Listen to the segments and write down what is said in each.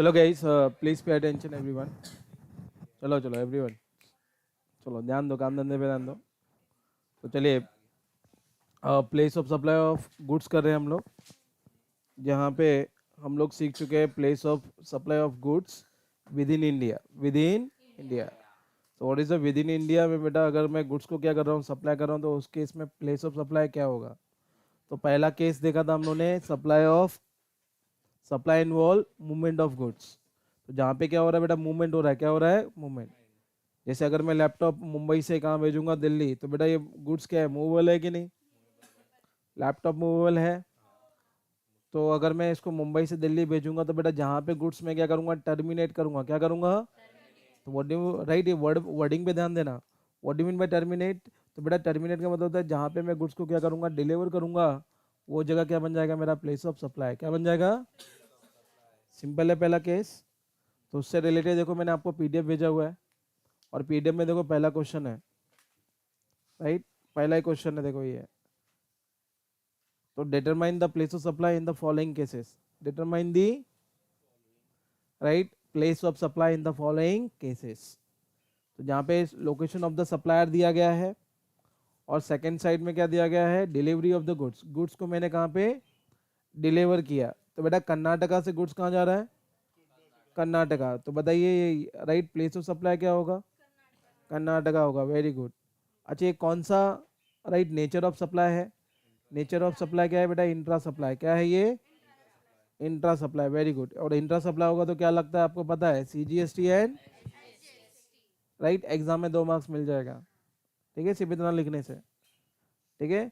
चलो guys, please pay attention everyone. चलो चलो एवरीवन, चलो ध्यान दो, काम धंधे पे ध्यान दो। तो चलिए, place of supply of goods कर रहे हैं हम लोग, जहाँ पे हम लोग सीख चुके हैं place of supply of goods within India. Within India, तो what is the within India में बेटा, अगर मैं गुड्स को क्या कर रहा हूँ, सप्लाई कर रहा हूँ, तो उस केस में प्लेस ऑफ सप्लाई क्या होगा। तो पहला केस देखा था हम लोगों ने, supply involve movement of goods. तो जहाँ पे क्या हो रहा है बेटा, मूवमेंट हो रहा है। क्या हो रहा है? मूवमेंट। जैसे अगर मैं लैपटॉप मुंबई से कहाँ भेजूंगा, दिल्ली, तो बेटा ये गुड्स क्या है, मूवेबल है कि नहीं? लैपटॉप मूवेबल है। तो अगर मैं इसको मुंबई से दिल्ली भेजूंगा, तो बेटा जहाँ पे गुड्स मैं क्या करूंगा, टर्मिनेट करूंगा। क्या करूंगा? तो व्हाट डू राइट, ये वर्डिंग पे ध्यान देना। What do mean by terminate? तो बेटा टर्मिनेट का मतलब होता है जहाँ पे मैं गुड्स को क्या करूंगा, डिलीवर करूंगा, वो जगह क्या बन जाएगा मेरा, प्लेस ऑफ सप्लाई। क्या बन जाएगा? सिंपल है पहला केस। तो उससे रिलेटेड देखो, मैंने आपको पीडीएफ भेजा हुआ है, और पीडीएफ में देखो पहला क्वेश्चन है, राइट। पहला ही क्वेश्चन है, देखो ये। तो determine the place of supply in the following cases. Determine the right place of supply in the following cases. तो जहाँ पे लोकेशन ऑफ द सप्लायर दिया गया है, और सेकंड साइड में क्या दिया गया है, delivery of the goods. Goods को मैंने कहाँ पे डिलीवर किया। तो बेटा कर्नाटका से गुड्स कहाँ जा रहा है? कर्नाटका। तो बताइए राइट प्लेस ऑफ सप्लाई क्या होगा? कर्नाटका होगा। Very good. अच्छा, ये कौन सा राइट नेचर ऑफ सप्लाई है? नेचर ऑफ सप्लाई क्या है बेटा? Intra supply. क्या है ये? Intra supply. Very good. और इंट्रा सप्लाई होगा तो क्या लगता है आपको, पता है? CGST and right. एग्जाम में 2 मार्क्स मिल जाएगा, ठीक है, सिर्फ इतना लिखने से, ठीक है।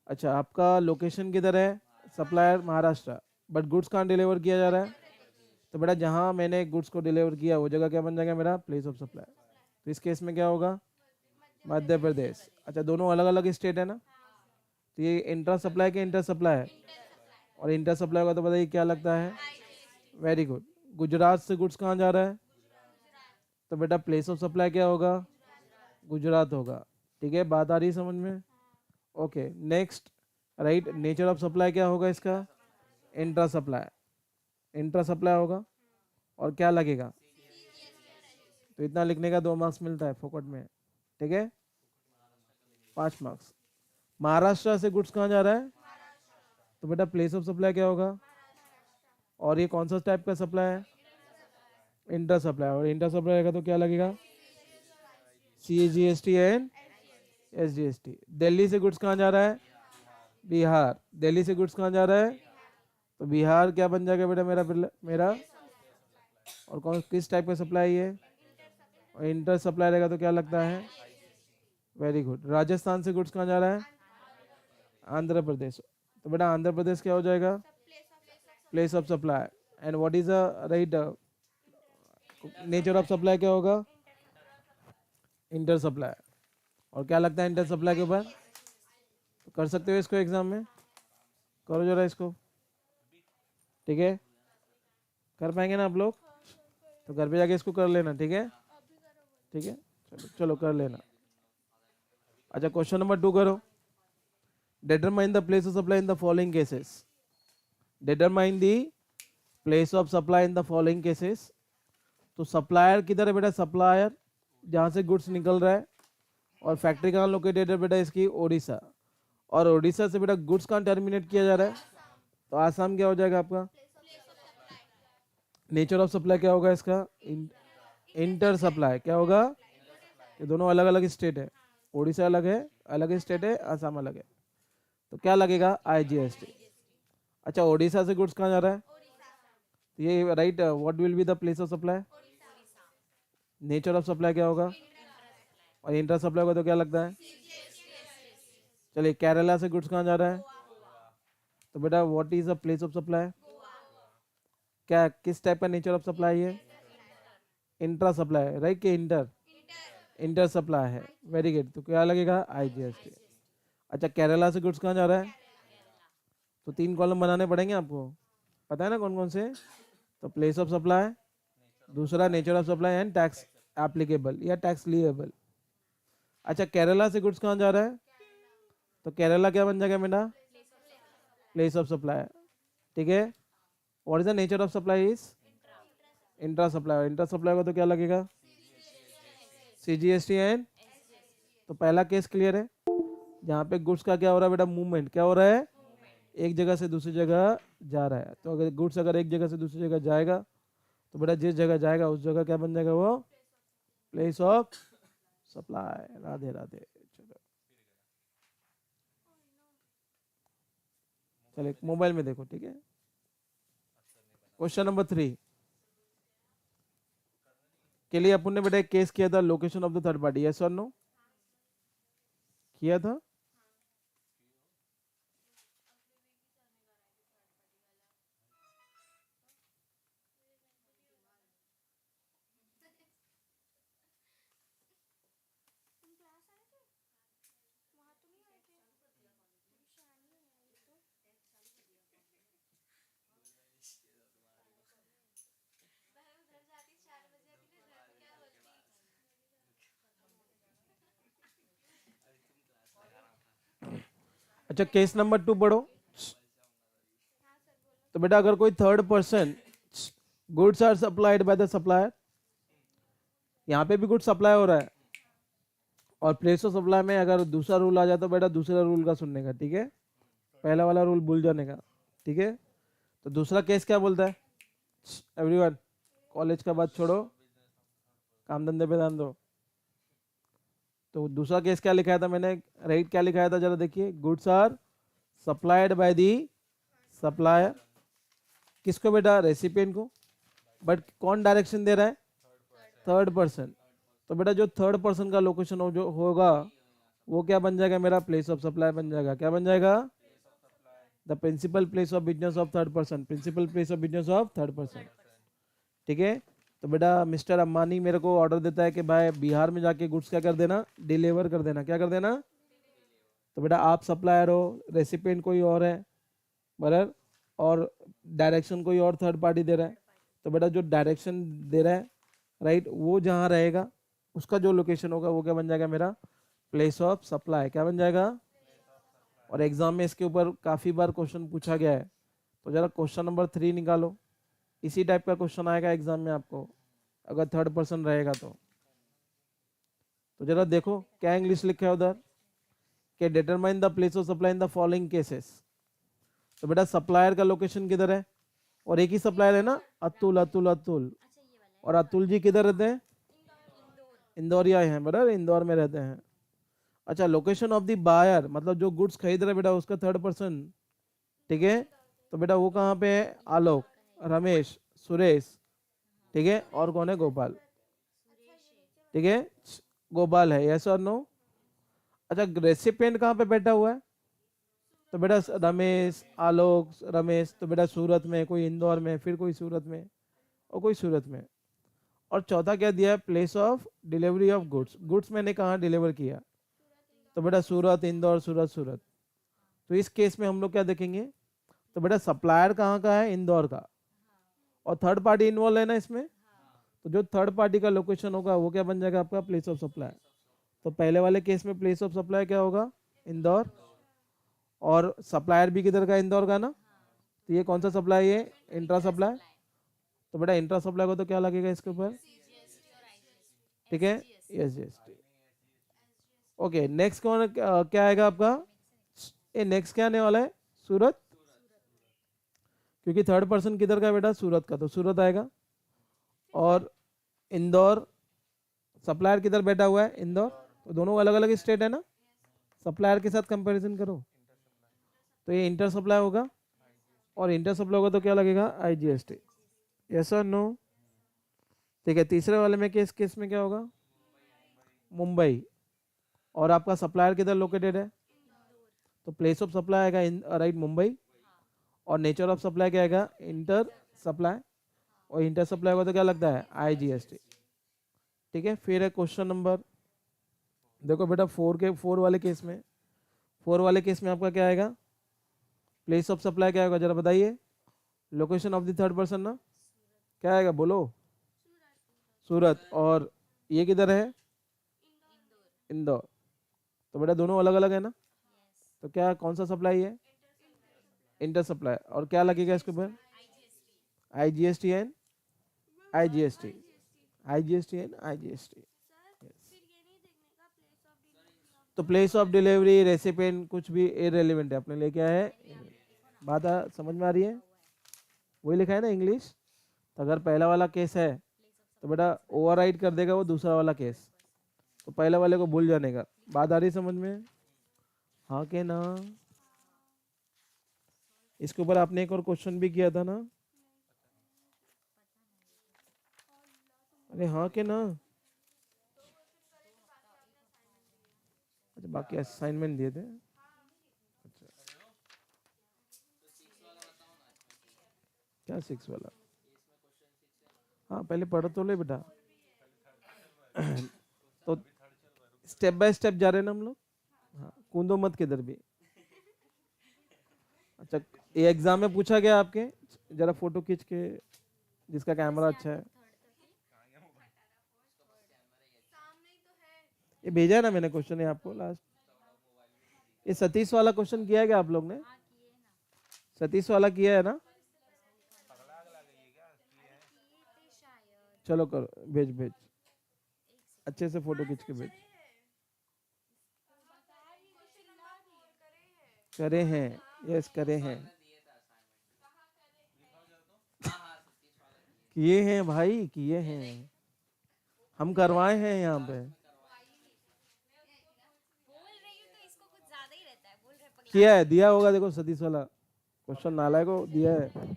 अच्छा, आपका लोकेशन किधर है? सप्लायर महाराष्ट्र, बट गुड्स कहाँ डिलीवर किया जा रहा है? तो बेटा जहाँ मैंने गुड्स को डिलीवर किया वो जगह क्या बन जाएगा मेरा, प्लेस ऑफ सप्लाई। तो इस केस में क्या होगा? मध्य प्रदेश। अच्छा, दोनों अलग अलग स्टेट है ना, तो ये इंट्रा सप्लाई के इंटर सप्लाई है, और इंटर सप्लाई होगा तो बताइए क्या लगता है? Very good. गुजरात से गुड्स कहाँ जा रहा है? तो बेटा प्लेस ऑफ सप्लाई क्या होगा? गुजरात होगा। ठीक है, बात आ रही है समझ में? Okay, next right, nature of supply क्या होगा इसका? Intra supply. इंट्रा सप्लाई होगा, और क्या लगेगा? तो इतना लिखने का 2 मार्क्स मिलता है फोकट में, ठीक है, 5 मार्क्स। महाराष्ट्र से गुड्स कहाँ जा रहा है? तो बेटा प्लेस ऑफ सप्लाई क्या होगा? और ये कौन सा टाइप का सप्लाई है? Inter supply. और इंटर सप्लाई रहेगा तो क्या लगेगा? CGST and SGST। दिल्ली से गुड्स कहाँ जा रहा है? बिहार। दिल्ली से गुड्स कहाँ जा रहा है? तो बिहार क्या बन जाएगा बेटा मेरा। और कौन किस टाइप का सप्लाई है? और इंटर सप्लाई रहेगा तो क्या लगता है? Very good. राजस्थान से गुड्स कहाँ जा रहा है? आंध्र प्रदेश। तो बेटा आंध्र प्रदेश क्या हो जाएगा? Place of supply. And what is the right nature of supply क्या होगा? Inter supply. और क्या लगता है इंटर सप्लाई के ऊपर? तो कर सकते हो इसको एग्जाम में, करो जरा इसको, ठीक है। कर पाएंगे ना आप लोग? तो घर पे जाके इसको कर लेना, ठीक है, ठीक है। चलो चलो कर लेना। अच्छा, क्वेश्चन नंबर 2 करो। Determine the place of supply in the following cases. Determine the place of supply in the following cases. तो सप्लायर किधर है बेटा? सप्लायर जहाँ से गुड्स निकल रहा है, और फैक्ट्री कहाँ लोकेटेड है बेटा इसकी? ओडिशा। और ओडिशा से बेटा गुड्स कहाँ टर्मिनेट किया जा रहा है? तो आसाम क्या हो जाएगा आपका? नेचर ऑफ सप्लाई क्या होगा इसका? Inter supply. क्या होगा? ये दोनों अलग अलग स्टेट है, ओडिशा अलग है, अलग स्टेट है, आसाम अलग है, तो क्या लगेगा? IGST। अच्छा, ओडिशा से गुड्स कहाँ जा रहा है? तो ये right, what will be the place of supply? Nature of supply क्या होगा? और इंटर सप्लाई होगा तो क्या लगता है? चलिए, केरला से गुड्स कहाँ जा रहा है? तो बेटा what is the place of supply? क्या किस टाइप का नेचर ऑफ सप्लाई है? इंट्रा सप्लाई, राइट, के इंटर? इंटर सप्लाई है। Very good. तो क्या लगेगा? IGST। अच्छा, केरला से गुड्स कहाँ जा रहा है? तो 3 कॉलम बनाने पड़ेंगे आपको, पता है ना कौन कौन से? तो प्लेस ऑफ सप्लाई, दूसरा nature of supply, and tax applicable या टैक्स लिएबल। अच्छा, केरला से गुड्स कहाँ जा रहा है? तो केरला क्या बन जाएगा बेटा? प्लेस ऑफ सप्लाई, ठीक है। What is the nature of supply? Is intra supply, intra supply का तो क्या लगेगा? CGST एंड, तो पहला केस क्लियर है। जहाँ पे गुड्स का क्या हो रहा है बेटा? मूवमेंट। क्या हो रहा है? एक जगह से दूसरी जगह जा रहा है। तो अगर गुड्स अगर एक जगह से दूसरी जगह जाएगा तो बेटा जिस जगह जाएगा उस जगह क्या बन जाएगा? वो place of supply. Radhe Radhe. चलो चलो मोबाइल में देखो, ठीक है। क्वेश्चन नंबर 3 के लिए अपन ने बेटा एक केस किया था, location of the third party. Yes और नो? किया था। अच्छा केस नंबर 2 पढ़ो। तो बेटा अगर कोई third person, goods are supplied by the supplier, यहाँ पे भी गुड्स सप्लाई हो रहा है और प्लेस ऑफ सप्लाई में अगर दूसरा रूल आ जाए तो बेटा दूसरा रूल का सुनने का, ठीक है। पहला वाला रूल भूल जाने का, ठीक है। तो दूसरा केस क्या बोलता है? एवरीवन कॉलेज का बात छोड़ो, काम धंधे पे ध्यान दो। तो दूसरा केस क्या लिखाया था मैंने? राइट क्या लिखाया था जरा देखिए। Goods are supplied by the supplier. किसको बेटा? रेसिपिएंट को। बट कौन डायरेक्शन दे रहा है? Third person. तो बेटा जो थर्ड पर्सन का लोकेशन हो जो होगा वो क्या बन जाएगा मेरा? प्लेस ऑफ सप्लाई बन जाएगा। क्या बन जाएगा? The principal place of business of third person. Principal place of business of third person, ठीक है। तो बेटा मिस्टर अंबानी मेरे को ऑर्डर देता है कि भाई बिहार में जाके गुड्स क्या कर देना? डिलीवर कर देना। क्या कर देना? तो बेटा आप सप्लायर हो, रेसिपिएंट कोई और है, बराबर, और डायरेक्शन कोई और थर्ड पार्टी दे रहा है। तो बेटा जो डायरेक्शन दे रहा है, राइट, वो जहाँ रहेगा उसका जो लोकेशन होगा वो क्या बन जाएगा मेरा? Place of supply. क्या बन जाएगा? और एग्जाम में इसके ऊपर काफी बार क्वेश्चन पूछा गया है। तो जरा क्वेश्चन नंबर 3 निकालो। इसी टाइप का क्वेश्चन आएगा एग्जाम में आपको अगर थर्ड पर्सन रहेगा तो जरा देखो क्या इंग्लिश लिखा है उधर कि determine the place of supply in the following cases. तो बेटा सप्लायर का लोकेशन किधर है? और एक ही सप्लायर है ना, अतुल अतुल अतुल। और अतुल जी किधर रहते हैं? इंदौरिया हैं, बराबर, इंदौर में रहते हैं। अच्छा लोकेशन ऑफ द बायर मतलब जो गुड्स खरीद रहे बेटा उसका थर्ड पर्सन, ठीक है। तो बेटा वो कहाँ पे है? आलोक, रमेश, सुरेश, ठीक है। और कौन है? गोपाल, ठीक है। गोपाल है। यस और नो? अच्छा रेसिपिएंट कहाँ पे बैठा हुआ है? तो बेटा रमेश, आलोक, रमेश। तो बेटा सूरत में, कोई इंदौर में, फिर कोई सूरत में और कोई सूरत में। और चौथा क्या दिया है? Place of delivery of goods. Goods मैंने कहाँ डिलीवर किया? तो बेटा सूरत, इंदौर, सूरत, सूरत। तो इस केस में हम लोग क्या देखेंगे? तो बेटा सप्लायर कहाँ का है? इंदौर का। और थर्ड पार्टी इन्वॉल्व है ना इसमें, तो जो थर्ड पार्टी का लोकेशन होगा वो क्या बन जाएगा? आपका प्लेस ऑफ सप्लाई। तो पहले वाले केस में प्लेस ऑफ सप्लाई क्या होगा? इंदौर। और सप्लायर भी किधर का? इंदौर का ना। तो ये कौन सा सप्लाई है? Intra supply. तो बेटा इंट्रा सप्लाई को तो क्या लगेगा इसके ऊपर? ठीक है, SGST। ओके नेक्स्ट कौन क्या आएगा आपका? ये नेक्स्ट क्या आने वाला है? सूरत, क्योंकि थर्ड पर्सन किधर का बेटा? सूरत का, तो सूरत आएगा। और इंदौर, सप्लायर किधर बैठा हुआ है? इंदौर। तो दोनों अलग अलग स्टेट है ना, सप्लायर के साथ कंपैरिजन करो तो ये इंटर सप्लाई होगा। और इंटर सप्लाई होगा तो क्या लगेगा? IGST। यस और नो? ठीक है। तीसरे वाले में केस में क्या होगा? मुंबई। और आपका सप्लायर किधर लोकेटेड है? तो प्लेस ऑफ सप्लाई आएगा राइट मुंबई। और नेचर ऑफ सप्लाई क्या आएगा? Inter supply. और इंटर सप्लाई होगा तो क्या लगता है? IGST। ठीक है। फिर है क्वेश्चन नंबर, देखो बेटा 4 वाले केस में, 4 वाले केस में आपका क्या आएगा? प्लेस ऑफ सप्लाई क्या होगा जरा बताइए? Location of the third person ना, क्या आएगा बोलो? सूरत। और ये किधर है? इंदौर। तो बेटा दोनों अलग अलग है ना, तो क्या कौन सा सप्लाई है? Inter supply. और क्या लगेगा इसके ऊपर? IGST एंड IGST, IGST है ना, IGST। तो प्लेस ऑफ डिलीवरी, रेसिपिएंट, कुछ भी इररिलेवेंट है, अपने लिए क्या है, बात समझ में आ रही है? वही लिखा है ना इंग्लिश। तो अगर पहला वाला केस है तो बेटा ओवरराइड कर देगा वो दूसरा वाला केस, तो पहले वाले को भूल जाने का। बात आ रही समझ में? हाँ के ना? इसके ऊपर आपने एक और क्वेश्चन भी किया था ना? अरे हाँ के ना? अच्छा, बाकी असाइनमेंट दिए थे। अच्छा, क्या 6 वाला? हाँ पहले पढ़ तो ले बेटा। तो स्टेप बाय स्टेप जा रहे हैं ना हम लोग। हाँ, कूदो मत किधर भी। अच्छा, ये एग्जाम में पूछा गया आपके, जरा फोटो खींच के, जिसका कैमरा अच्छा है। ये भेजा है ना मैंने क्वेश्चन है आपको लास्ट। ये सतीश वाला क्वेश्चन किया है क्या आप लोग ने? सतीश वाला किया है ना? चलो करो, भेज भेज, अच्छे से फोटो खींच के भेज। करे हैं, यस करे हैं, किए हैं भाई, किए हैं, हम करवाए हैं यहाँ पे। किया है, दिया होगा, देखो सतीश वाला क्वेश्चन नालायक को दिया है।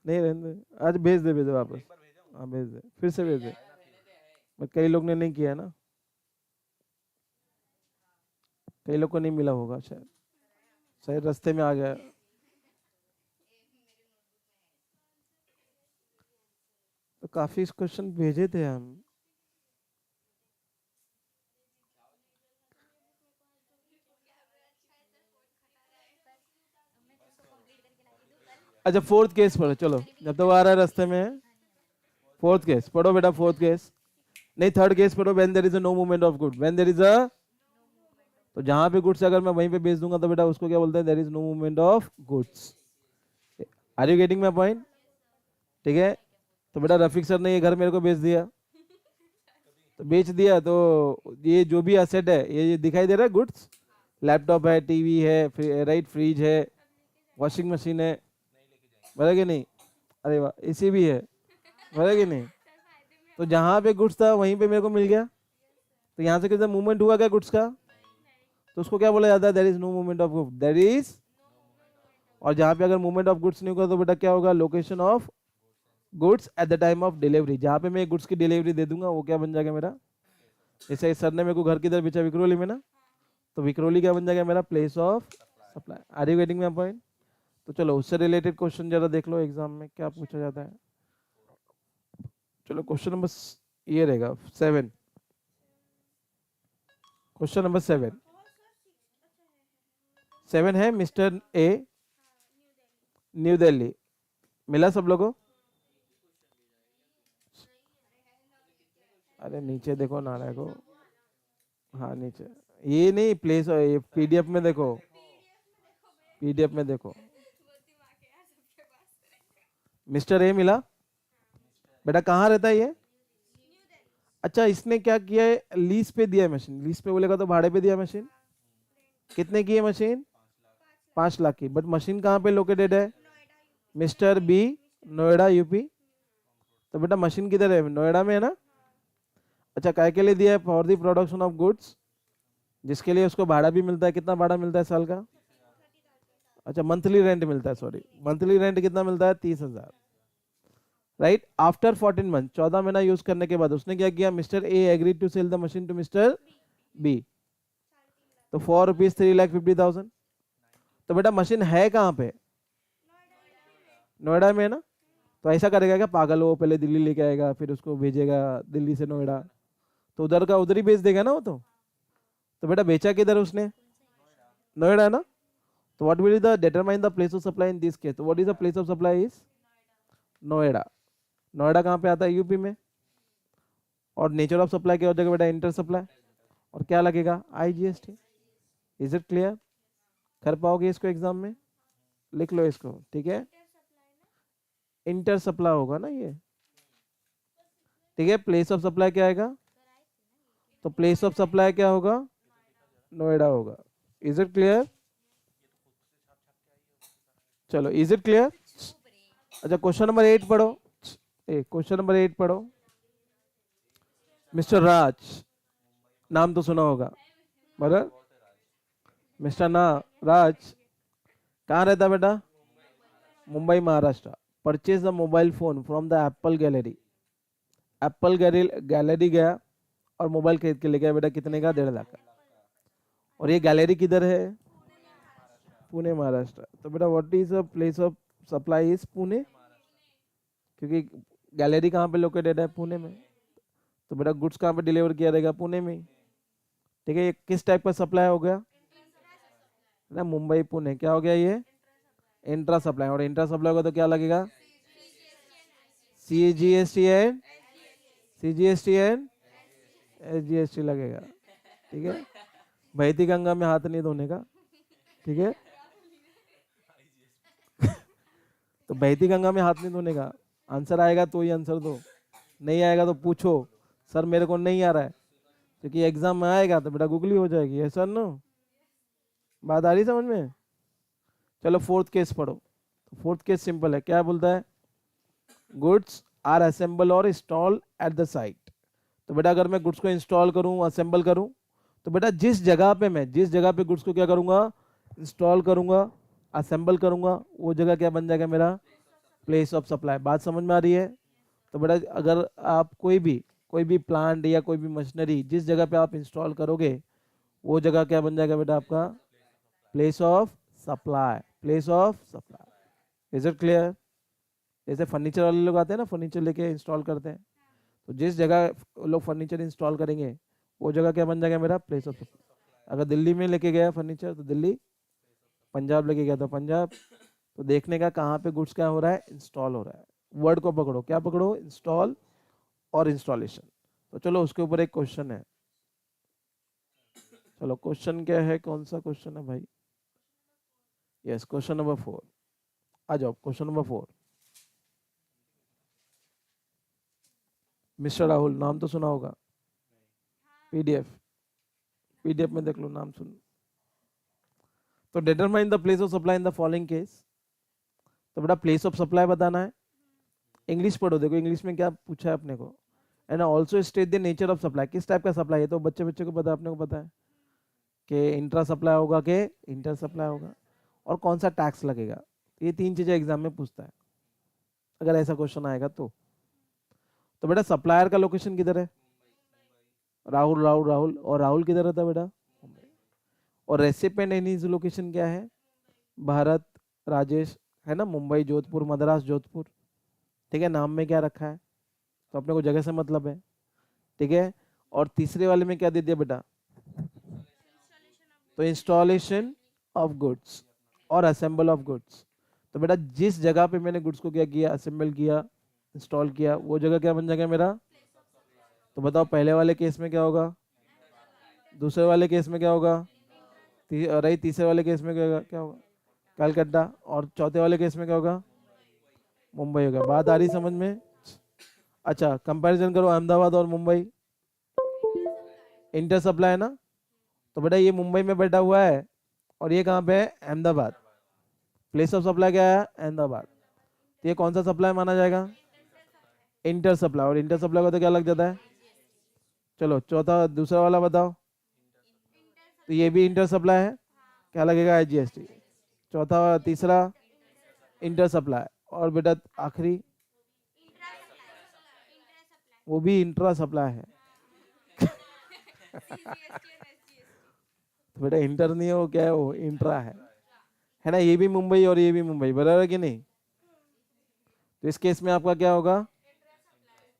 नहीं रहने दे, आज भेज दे, भेज दे वापस। हाँ भेज दे, फिर से भेज दे, बट कई लोग ने नहीं किया है ना, कई लोग को नहीं मिला होगा शायद, शायद रास्ते में आ गया। तो काफी क्वेश्चन भेजे थे हम। अच्छा फोर्थ केस पढ़ो, चलो जब तक वो आ रहा है रास्ते में। फोर्थ केस पढ़ो बेटा, फोर्थ केस नहीं, थर्ड केस पढ़ो। When there is a no movement of good, when there is a, तो जहां पे गुड्स अगर मैं वहीं पे बेच दूंगा तो बेटा उसको क्या बोलते हैं, there is no movement of goods. Are you getting my point? ठीक है। तो बेटा रफीक सर ने ये घर मेरे को बेच दिया, तो बेच दिया तो ये जो भी असेट है ये दिखाई दे रहा है गुड्स। लैपटॉप है, टीवी है, राइट, फ्रिज है, वॉशिंग मशीन है, बराबर कि नहीं? अरे वाह, एसी भी है, बराबर कि नहीं? तो जहाँ पे गुड्स था वहीं पे मेरे को मिल गया, तो यहाँ से कितना मूवमेंट हुआ क्या गुड्स का? तो उसको क्या बोला जाता है, there is no movement of goods, there is. और जहाँ पे अगर मूवमेंट ऑफ गुड्स नहीं होगा तो बेटा क्या होगा, location of goods at the time of delivery. जहाँ पे मैं गुड्स की डिलीवरी दे दूंगा वो क्या बन जाएगा मेरा, जैसे सर ने मेरे को घर किधर बेचा, विक्रोली में ना, तो विक्रोली क्या बन जाएगा मेरा, place of supply. Are you getting my point? तो चलो उससे रिलेटेड क्वेश्चन जरा देख लो एग्जाम में क्या पूछा जाता है। चलो क्वेश्चन नंबर ये रहेगा 7, क्वेश्चन नंबर 7। 7 है, मिस्टर ए, न्यू दिल्ली, मिला सब लोगों? अरे नीचे देखो नारायण को, हाँ नीचे, ये नहीं प्लेस, ये पीडीएफ में देखो, पीडीएफ में देखो, मिस्टर ए मिला बेटा, कहाँ रहता है ये? अच्छा, इसने क्या किया है, लीज पे दिया है मशीन, लीज पे बोलेगा तो भाड़े पे दिया मशीन। कितने की है मशीन? 5 लाख की, बट मशीन कहाँ पे लोकेटेड है? Mister B, Noida UP. तो बेटा मशीन किधर है, नोएडा में है ना? अच्छा, काय के लिए दिया है, for the production of goods, जिसके लिए उसको भाड़ा भी मिलता है। कितना भाड़ा मिलता है साल का? अच्छा मंथली रेंट मिलता है, सॉरी, मंथली रेंट कितना मिलता है, 30,000। राइट, आफ्टर 14 मंथ, 14 महीना यूज करने के बाद उसने क्या किया, mister A agree to sell the machine to mister B, तो ₹4 3,50,000। तो बेटा मशीन है कहाँ पे, नोएडा में है ना? तो ऐसा करेगा क्या पागल, वो पहले दिल्ली लेके आएगा फिर उसको भेजेगा दिल्ली से नोएडा, तो उधर का उधर ही भेज देगा ना वो तो बेटा बेचा किधर उसने, नोएडा है ना? तो what will the determine the place of supply in this case, तो what is the place of supply is Noida. Noida कहाँ पे आता है, यूपी में। और नेचर ऑफ सप्लाई क्या हो जाएगा बेटा, इंटर सप्लाई, और क्या लगेगा, IGST। Is it clear? कर पाओगे इसको एग्जाम में, लिख लो इसको, ठीक है। इंटर सप्लाई होगा ना ये, ठीक है। प्लेस ऑफ सप्लाई क्या आएगा, तो प्लेस ऑफ सप्लाई क्या होगा, नोएडा होगा। इज इट क्लियर, चलो इज इट क्लियर। अच्छा क्वेश्चन नंबर 8 पढ़ो, क्वेश्चन नंबर 8 पढ़ो। मिस्टर राज, नाम तो सुना होगा, बराबर। मिस्टर ना राज कहाँ रहता बेटा, Mumbai Maharashtra. Purchase the mobile phone from the Apple gallery. Apple gallery गया और मोबाइल खरीद के ले गया बेटा, कितने का, 1.5 लाख का। और ये गैलरी किधर है, पुणे महाराष्ट्र। तो बेटा what is the place of supply is Pune, क्योंकि गैलरी कहाँ पे लोकेटेड है, पुणे में। तो बेटा गुड्स कहाँ पे डिलीवर किया रहेगा, पुणे में। ठीक है, ये किस टाइप का सप्लाई हो गया ना, मुंबई पुणे क्या हो गया ये, इंट्रा सप्लाई। और इंट्रा सप्लाई होगा तो क्या लगेगा, CGST एंड SGST लगेगा। ठीक है, बहती गंगा में हाथ नहीं धोने का, ठीक है। तो बहती गंगा में हाथ नहीं धोने का, आंसर आएगा तो ही आंसर दो, नहीं आएगा तो पूछो सर मेरे को नहीं आ रहा है, क्योंकि एग्जाम में आएगा तो बेटा गूगली हो जाएगी, है सर नो, बात आ रही समझ में। चलो फोर्थ केस पढ़ो। तो फोर्थ केस सिंपल है, क्या बोलता है, गुड्स आर असेंबल और इंस्टॉल एट द साइट। तो बेटा अगर मैं गुड्स को इंस्टॉल करूं, असेंबल करूं, तो बेटा जिस जगह पे गुड्स को क्या करूंगा, इंस्टॉल करूंगा, असेंबल करूंगा, वो जगह क्या बन जाएगा मेरा, प्लेस ऑफ सप्लाई। बात समझ में आ रही है। तो बेटा अगर आप कोई भी प्लांट या कोई भी मशीनरी जिस जगह पे आप इंस्टॉल करोगे, वो जगह क्या बन जाएगा बेटा आपका, place of supply, place of supply. Is it clear. जैसे फर्नीचर वाले लोग आते हैं ना, फर्नीचर लेके इंस्टॉल करते हैं, तो जिस जगह वो लोग फर्नीचर इंस्टॉल करेंगे, वो जगह क्या बन जाएगा मेरा, प्लेस ऑफ सप्लाई। अगर दिल्ली में लेके गया फर्नीचर तो दिल्ली, पंजाब लेके गया तो पंजाब। तो देखने का कहाँ पे गुड्स क्या हो रहा है, इंस्टॉल हो रहा है। वर्ड को पकड़ो, क्या पकड़ो, इंस्टॉल और इंस्टॉलेशन। तो चलो उसके ऊपर एक क्वेश्चन है। चलो क्वेश्चन क्या है, कौन सा क्वेश्चन है भाई, यस क्वेश्चन नंबर 4। आ जाओ क्वेश्चन नंबर 4। मिस्टर राहुल, नाम तो सुना होगा, पीडीएफ में देख लो, नाम सुन। तो determine the place of supply in the following case. तो बेटा प्लेस ऑफ सप्लाई बताना है। इंग्लिश पढ़ो, देखो इंग्लिश में क्या पूछा है अपने को, and also state the nature of supply, किस टाइप का सप्लाई है। तो बच्चे को पता है, अपने को पता है कि इंट्रा सप्लाई होगा कि इंटर सप्लाई होगा, और कौन सा टैक्स लगेगा। ये 3 चीजें एग्जाम में पूछता है, अगर ऐसा क्वेश्चन आएगा तो। तो बेटा सप्लायर का लोकेशन किधर है, राहुल राहुल राहुल, और राहुल किधर रहता है बेटा, और रेसिपेंट एनी लोकेशन क्या है, भारत राजेश, है ना, मुंबई जोधपुर मद्रास जोधपुर। ठीक है, नाम में क्या रखा है, तो अपने को जगह से मतलब है। ठीक है, और तीसरे वाले में क्या दे दिया बेटा, तो इंस्टॉलेशन ऑफ गुड्स और असेंबल ऑफ गुड्स। तो बेटा जिस जगह पे मैंने गुड्स को क्या किया, असेंबल किया, इंस्टॉल किया, वो जगह क्या बन जाएगा मेरा। तो बताओ पहले वाले केस में क्या होगा, दूसरे वाले केस में क्या होगा, तीसरे वाले केस में क्या होगा, कलकत्ता, और चौथे वाले केस में क्या होगा, मुंबई होगा। बात आ रही समझ में। अच्छा कंपैरिजन करो अहमदाबाद और मुंबई, इंटर सप्लाई है ना। तो बेटा ये मुंबई में बैठा हुआ है और ये कहाँ पे है, अहमदाबाद। प्लेस ऑफ सप्लाई क्या है, अहमदाबाद। तो ये कौन सा सप्लाई माना जाएगा, इंटर सप्लाई। और इंटर सप्लाई का तो क्या लग जाता है, चलो चौथा दूसरा वाला बताओ। तो ये भी इंटर सप्लाई है, क्या लगेगा, IGST। चौथा तीसरा इंटर सप्लाई, और बेटा आखिरी वो भी इंट्रा सप्लाई है। तो बेटा इंटर नहीं है वो, क्या है वो, इंट्रा है ना। ये भी मुंबई और ये भी मुंबई, बराबर है कि नहीं। तो इस केस में आपका क्या होगा,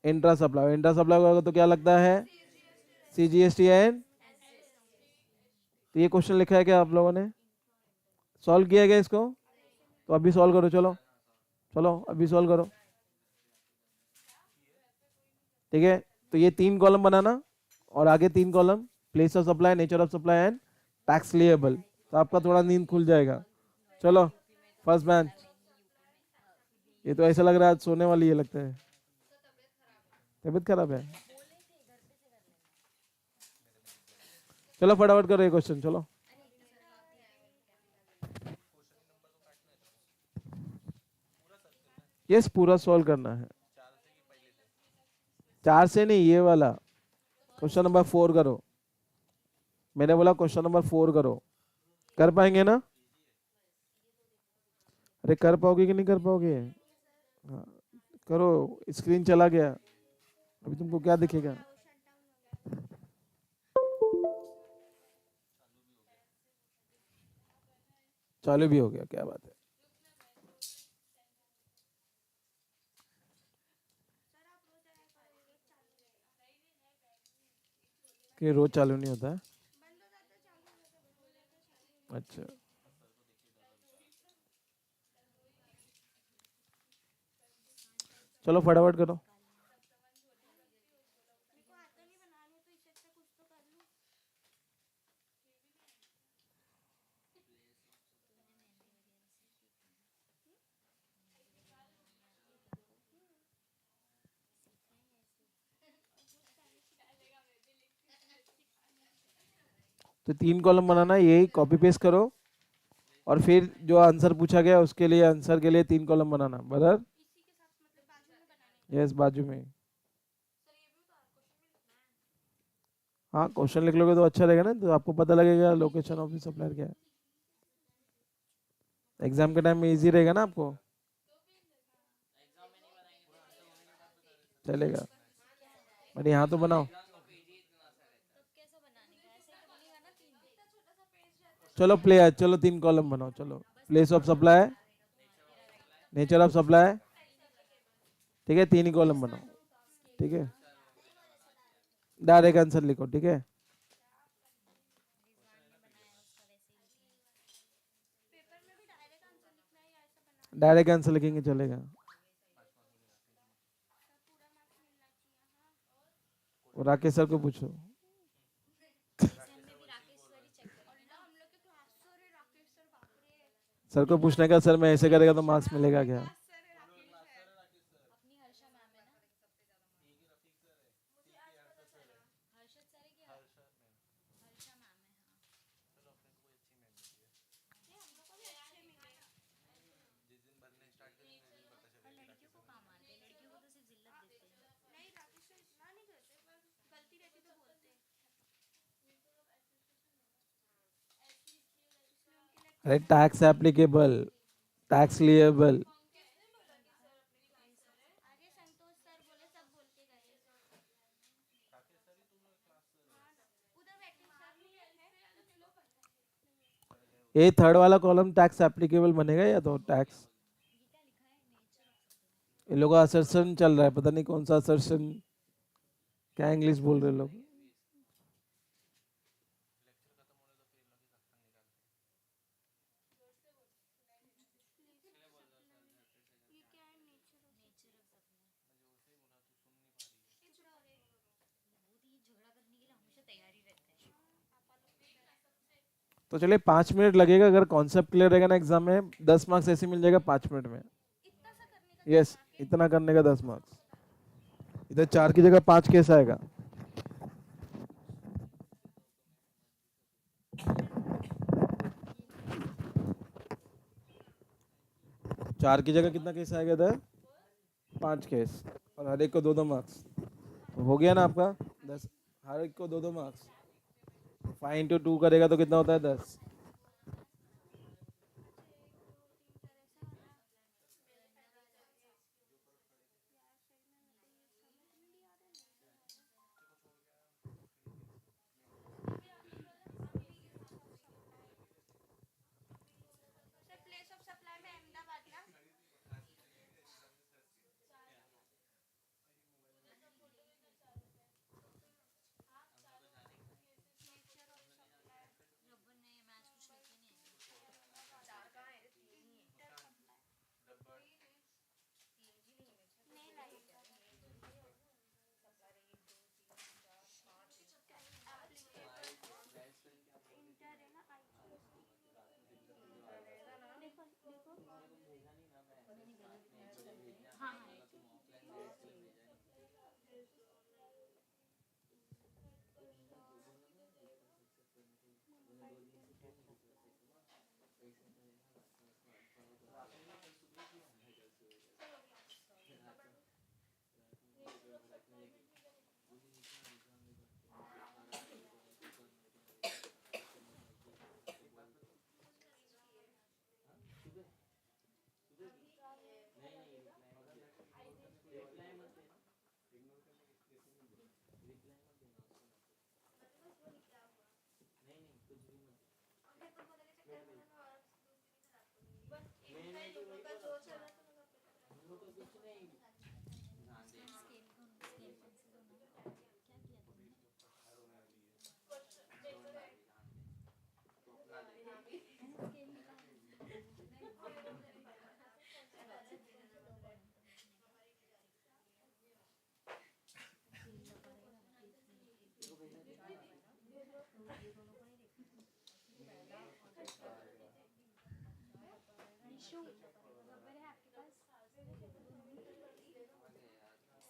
इंट्रा सप्लाई। इंट्रा सप्लाई होगा तो क्या लगता है, CGST एंड। तो ये क्वेश्चन लिखा है क्या आप लोगों ने, सॉल्व किया गया इसको, तो अभी सॉल्व करो, चलो चलो अभी सॉल्व करो। ठीक है, तो ये 3 कॉलम बनाना और आगे 3 column, place of supply, nature of supply and tax liable. तो आपका थोड़ा नींद खुल जाएगा। चलो फर्स्ट बेंच, ये तो ऐसा लग रहा है आज सोने वाली है लगता है। तबीयत खराब है। चलो फटाफट करो ये क्वेश्चन चलो। यस पूरा सॉल्व करना है। 4 से नहीं ये वाला। क्वेश्चन नंबर 4 करो। मैंने बोला क्वेश्चन नंबर 4 करो। कर पाएंगे ना? अरे कर पाओगे कि नहीं कर पाओगे? हाँ करो। स्क्रीन चला गया। अभी तुमको क्या दिखेगा? चालू भी हो गया, क्या बात है। कि रोज चालू नहीं होता है? अच्छा चलो फटाफट करो। तो 3 कॉलम बनाना है, यही कॉपी पेस्ट करो। और फिर जो आंसर पूछा गया उसके लिए आंसर के लिए 3 कॉलम बनाना बराबर। यस बाजू में। हाँ क्वेश्चन लिख लोगे तो अच्छा रहेगा ना, तो आपको पता लगेगा लोकेशन ऑफ द सप्लायर क्या है। एग्जाम के टाइम में इजी रहेगा ना आपको। चलेगा। बट यहाँ तो बनाओ। चलो चलो 3 कॉलम बनाओ चलो। Place of supply, nature of supply. ठीक है 3 ही कॉलम बनाओ। ठीक है डायरेक्ट आंसर लिखो। ठीक है डायरेक्ट आंसर लिखेंगे चलेगा। वो राकेश सर को पूछो। सर को पूछने का सर मैं ऐसे करेगा तो मार्क्स मिलेगा क्या? अरे टैक्स एप्लीकेबल, टैक्स लिएबल। ये थर्ड वाला कॉलम टैक्स एप्लीकेबल बनेगा या तो टैक्स। ये लोगों का असर्शन चल रहा है, पता नहीं कौन सा असर्शन, क्या इंग्लिश बोल रहे लोग। तो चलिए 5 मिनट लगेगा, अगर कॉन्सेप्ट क्लियर रहेगा ना एग्जाम में 10 मार्क्स ऐसे मिल जाएगा 5 मिनट में। यस इतना करने का 10 मार्क्स। इधर 4 की जगह 5 कैसा आएगा? 4 की जगह कितना केस आएगा इधर? 5 केस। और हर एक को 2-2 मार्क्स। तो हो गया ना आपका 10। हर एक को 2-2 मार्क्स। 5 into 2 करेगा तो कितना होता है 10।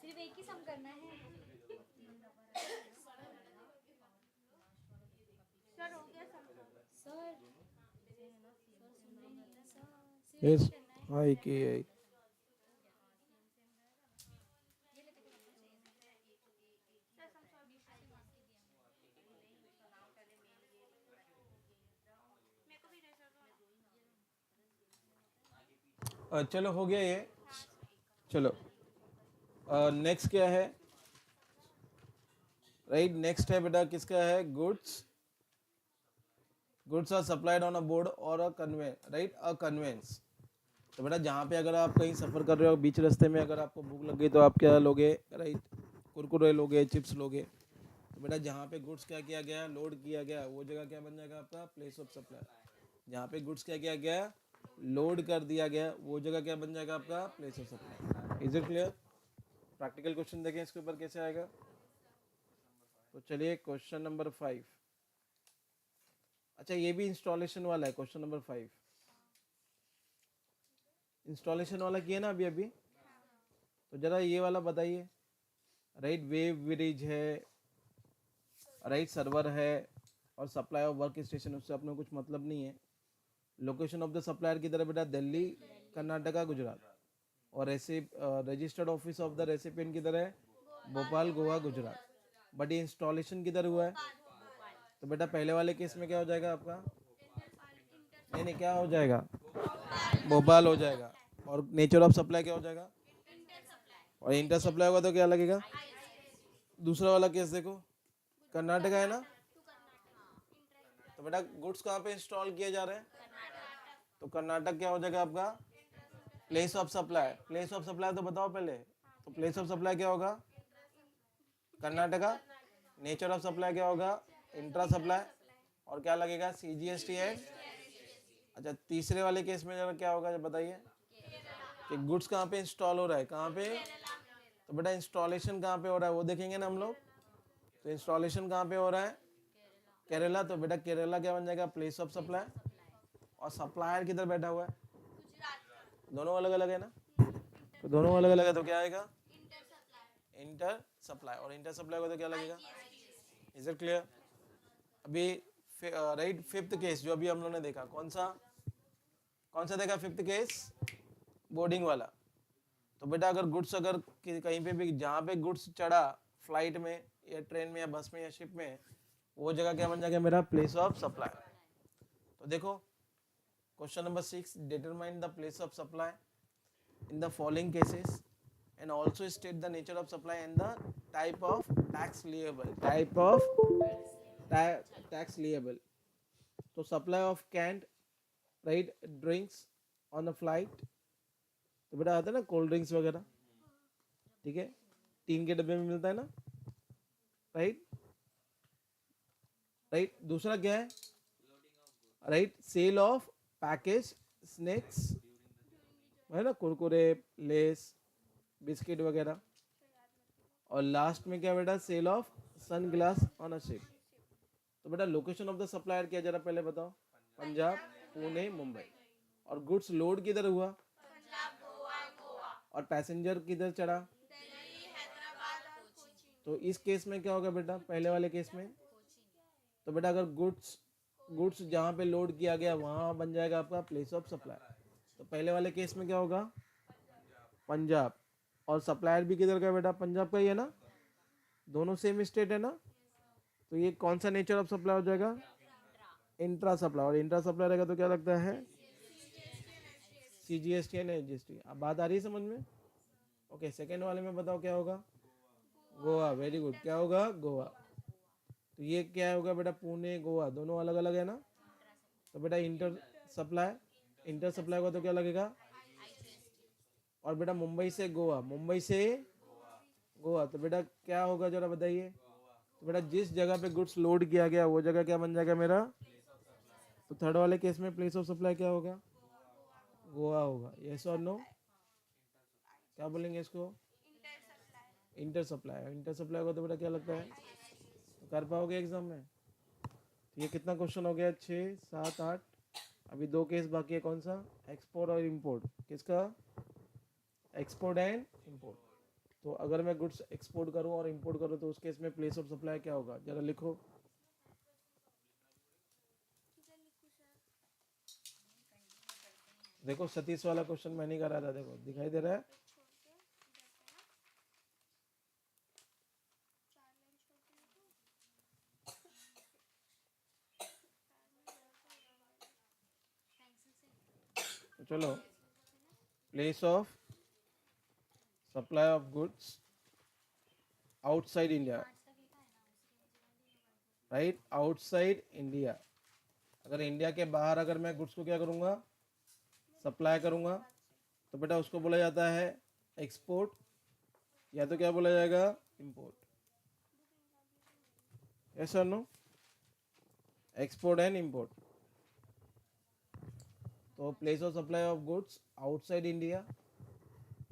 सिर्फ एक ही सम करना है सर। हो गया सर। सर सुन रहे नहीं सर, सिर्फ एक यस, ही करना है। हाँ एक ही है। चलो हो गया ये। चलो नेक्स्ट क्या है? राइट, नेक्स्ट है बेटा किसका है? Goods. Goods are supplied on a board और a convey, right, a conveyance. तो बेटा जहाँ पे अगर आप कहीं सफ़र कर रहे हो, बीच रास्ते में अगर आपको भूख लग गई तो आप क्या लोगे? राइट, कुरकुरे लोगे, चिप्स लोगे। तो बेटा जहाँ पे गुड्स क्या किया गया, लोड किया गया, वो जगह क्या बन जाएगा आपका? Place of supply. जहाँ पे गुड्स क्या किया गया, लोड कर दिया गया, वो जगह क्या बन जाएगा आपका? Place of supply. Is it clear? Practical question देखें इसके ऊपर कैसे आएगा। तो चलिए क्वेश्चन नंबर 5। अच्छा, ये भी इंस्टॉलेशन वाला है क्वेश्चन नंबर 5। इंस्टॉलेशन वाला किया ना अभी अभी। तो जरा ये वाला बताइए। राइट, वेव ब्रिज है, राइट, सर्वर है, और सप्लाई ऑफ वर्क स्टेशन, उससे अपने कुछ मतलब नहीं है। लोकेशन ऑफ द सप्लायर की तरह बेटा दिल्ली, कर्नाटका, गुजरात। और ऐसे registered office of the recipient की तरह भोपाल, गोवा, गुजरात। बट ये इंस्टॉलेशन किधर हुआ है? तो बेटा पहले वाले केस में क्या हो जाएगा आपका? नहीं नहीं, क्या हो जाएगा? भोपाल हो जाएगा। और नेचर ऑफ सप्लाई क्या हो जाएगा? और इंटर सप्लाई होगा तो क्या लगेगा? दूसरा वाला केस देखो, कर्नाटका है ना। तो बेटा गुड्स कहाँ पे इंस्टॉल किए जा रहे हैं? तो कर्नाटक क्या हो जाएगा आपका? Place of supply. Place of supply तो बताओ पहले। तो प्लेस ऑफ सप्लाई क्या होगा? कर्नाटका। नेचर ऑफ सप्लाई क्या होगा? Intra supply. और क्या लगेगा? CGST है। अच्छा, तीसरे वाले केस में जरा क्या होगा जब बताइए कि गुड्स कहाँ पे इंस्टॉल हो रहा है, कहाँ पे? तो बेटा इंस्टॉलेशन कहाँ पे हो रहा है वो देखेंगे ना हम लोग। तो इंस्टॉलेशन कहाँ पे हो रहा है? केरला। तो बेटा केरला क्या बन जाएगा? Place of supply. और सप्लायर किधर बैठा हुआ है? दोनों अलग अलग है ना। तो दोनों अलग अलग है तो क्या आएगा? Inter supply. और इंटर सप्लाई को तो क्या लगेगा? Is it clear? अभी राइट, फिफ्थ केस जो अभी हम लोगों ने देखा, कौन सा देखा? फिफ्थ केस, बोर्डिंग वाला। तो बेटा अगर गुड्स, अगर कहीं पे भी जहाँ पे गुड्स चढ़ा, फ्लाइट में या ट्रेन में या बस में या शिप में, वो जगह क्या बन जाएगा मेरा? Place of supply. तो देखो question number 6, determine the place of supply in the following cases and also state the nature of supply and the type of tax liable. Tax liable. तो supply of canned, right, drinks on a flight, तो बेटा आता है ना cold drinks वगैरह, ठीक है, tin के डब्बे में मिलता है ना, राइट। राइट, दूसरा क्या है? Right, sale of package snacks, है ना, कुरकुरे, लेस, बिस्किट वगैरह। और लास्ट में क्या बेटा? Sale of sun glass on a ship. तो बेटा लोकेशन ऑफ द सप्लायर क्या जरा पहले बताओ? पंजाब, पुणे, मुंबई। और गुड्स लोड किधर हुआ? और पैसेंजर किधर चढ़ा? तो इस केस में क्या होगा बेटा? पहले वाले केस में तो बेटा अगर गुड्स गुड्स जहाँ पे लोड किया गया वहाँ बन जाएगा आपका प्लेस ऑफ सप्लाई। तो पहले वाले केस में क्या होगा? पंजाब। और सप्लायर भी किधर का बेटा? पंजाब का ही है ना, दोनों सेम स्टेट है ना। तो ये कौन सा नेचर ऑफ सप्लाई हो जाएगा? Intra supply. और इंट्रा सप्लाई रहेगा तो क्या लगता है? CGST and SGST। अब बात आ रही है समझ में? ओके, सेकेंड वाले में बताओ क्या होगा? गोवा। वेरी गुड, क्या होगा? गोवा। तो ये क्या होगा बेटा? पुणे, गोवा दोनों अलग अलग है ना। तो बेटा इंटर सप्लाई, इंटर सप्लाई का तो क्या लगेगा, और बेटा मुंबई से गोवा, मुंबई से गोवा, तो बेटा क्या होगा जरा बताइए। तो बेटा जिस जगह पे गुड्स लोड किया गया वो जगह क्या बन जाएगा मेरा। तो थर्ड वाले केस में प्लेस ऑफ सप्लाई क्या होगा, गोवा होगा। यस और नो, क्या बोलेंगे इसको, इंटर सप्लाई। इंटर सप्लाई होगा तो बेटा क्या लगता है, तो कर पाओगे एग्जाम में। तो ये कितना क्वेश्चन हो गया, 6 7 8। अभी 2 केस बाकी है, कौन सा, एक्सपोर्ट और इंपोर्ट। किसका, एक्सपोर्ट एंड इंपोर्ट। तो अगर मैं गुड्स एक्सपोर्ट करूं और इंपोर्ट करूं तो उस केस में प्लेस ऑफ सप्लाई क्या होगा, जरा लिखो। देखो सतीश वाला क्वेश्चन मैं नहीं करा रहा, देखो दिखाई दे रहा है। तो चलो, place of supply of goods outside India, right, outside India. अगर इंडिया के बाहर अगर मैं गुड्स को क्या करूंगा, सप्लाई करूंगा, तो बेटा उसको बोला जाता है एक्सपोर्ट, या तो क्या बोला जाएगा, इंपोर्ट। यस और नो, एक्सपोर्ट एंड इंपोर्ट। तो place of supply of goods outside India,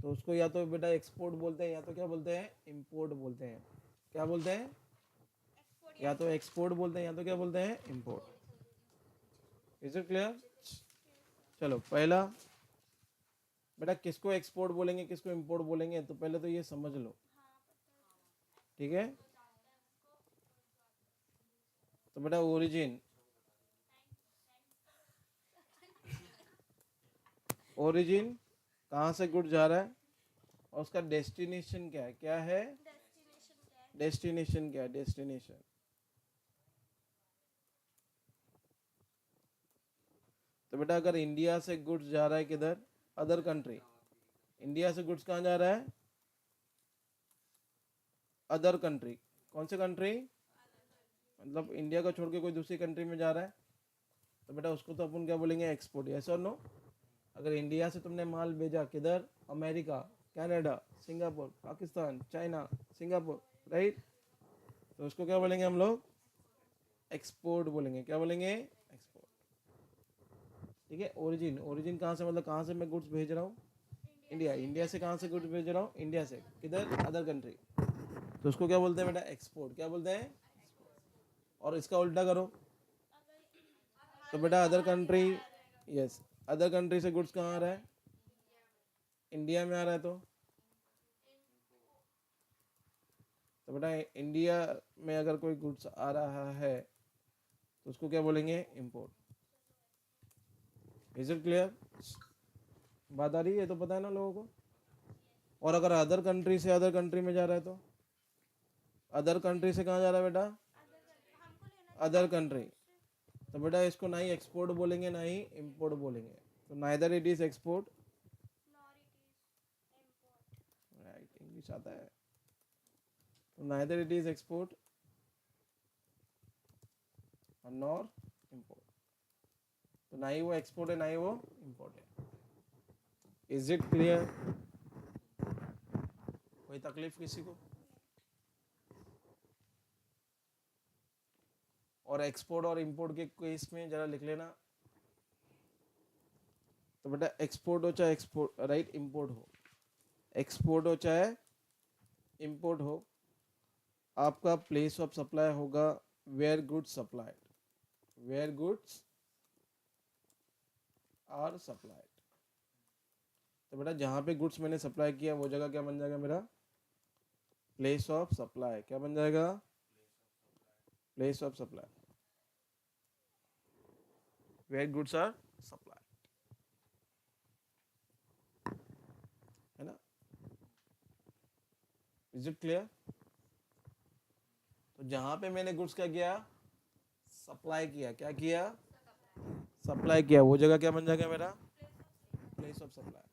तो उसको या तो बेटा एक्सपोर्ट बोलते हैं या तो क्या बोलते हैं, इंपोर्ट बोलते हैं। क्या बोलते हैं, या तो एक्सपोर्ट बोलते हैं या तो क्या बोलते हैं, इंपोर्ट। Is it clear. चलो पहला बेटा किसको एक्सपोर्ट बोलेंगे किसको इंपोर्ट बोलेंगे, तो पहले तो ये समझ लो, ठीक है। तो बेटा ओरिजिन, ओरिजिन कहाँ से गुड जा रहा है और उसका डेस्टिनेशन क्या है, क्या है, डेस्टिनेशन क्या है, डेस्टिनेशन। तो बेटा अगर इंडिया से गुड्स जा रहा है किधर, अदर कंट्री, इंडिया से गुड्स कहाँ जा रहा है, अदर कंट्री। कौन से कंट्री, मतलब इंडिया को छोड़ के कोई दूसरी कंट्री में जा रहा है, तो बेटा उसको तो अपन क्या बोलेंगे, एक्सपोर्ट। यस और नो। अगर इंडिया से तुमने माल भेजा किधर, America, Canada, Singapore, Pakistan, China, Singapore, right, तो उसको क्या बोलेंगे हम लोग, एक्सपोर्ट बोलेंगे। क्या बोलेंगे, एक्सपोर्ट। ठीक है। ओरिजिन, ओरिजिन कहाँ से, मतलब कहाँ से मैं गुड्स भेज रहा हूँ, इंडिया, इंडिया से कहाँ से गुड्स भेज रहा हूँ, इंडिया से किधर, अदर कंट्री, तो उसको क्या बोलते हैं बेटा, एक्सपोर्ट। क्या बोलते हैं, और इसका उल्टा करो, तो बेटा other country, yes, other country से गुड्स कहाँ आ रहा है, इंडिया में आ रहा है, तो बेटा इंडिया में अगर कोई गुड्स आ रहा है तो उसको क्या बोलेंगे, इंपोर्ट। इज इट क्लियर, बात आ रही है, तो पता है ना लोगों को। और अगर अदर कंट्री से अदर कंट्री में जा रहा है तो अदर कंट्री से कहाँ जा रहा है बेटा, अदर कंट्री, तो बेटा इसको ना ही एक्सपोर्ट बोलेंगे ना ही इंपोर्ट बोलेंगे, तो neither it is export, right, English आता है, तो नाइदर इट इज एक्सपोर्ट और नॉर इंपोर्ट, तो ना ही वो एक्सपोर्ट है ना ही वो इंपोर्ट है। इज इट क्लियर, कोई तकलीफ किसी को। और एक्सपोर्ट और इंपोर्ट के केस में जरा लिख लेना, तो बेटा एक्सपोर्ट हो चाहे एक्सपोर्ट, राइट, इंपोर्ट हो, एक्सपोर्ट हो चाहे इंपोर्ट हो, आपका प्लेस ऑफ सप्लाई होगा where goods supplied, where goods are supplied. तो बेटा जहाँ पे गुड्स मैंने सप्लाई किया वो जगह क्या बन जाएगा मेरा, प्लेस ऑफ सप्लाई। क्या बन जाएगा, place of supply, where goods are supply, है ना। Is it clear. तो जहां पे मैंने गुड्स क्या किया, सप्लाई किया, क्या किया, सप्लाई किया, वो जगह क्या बन जाएगा मेरा, प्लेस ऑफ सप्लाई।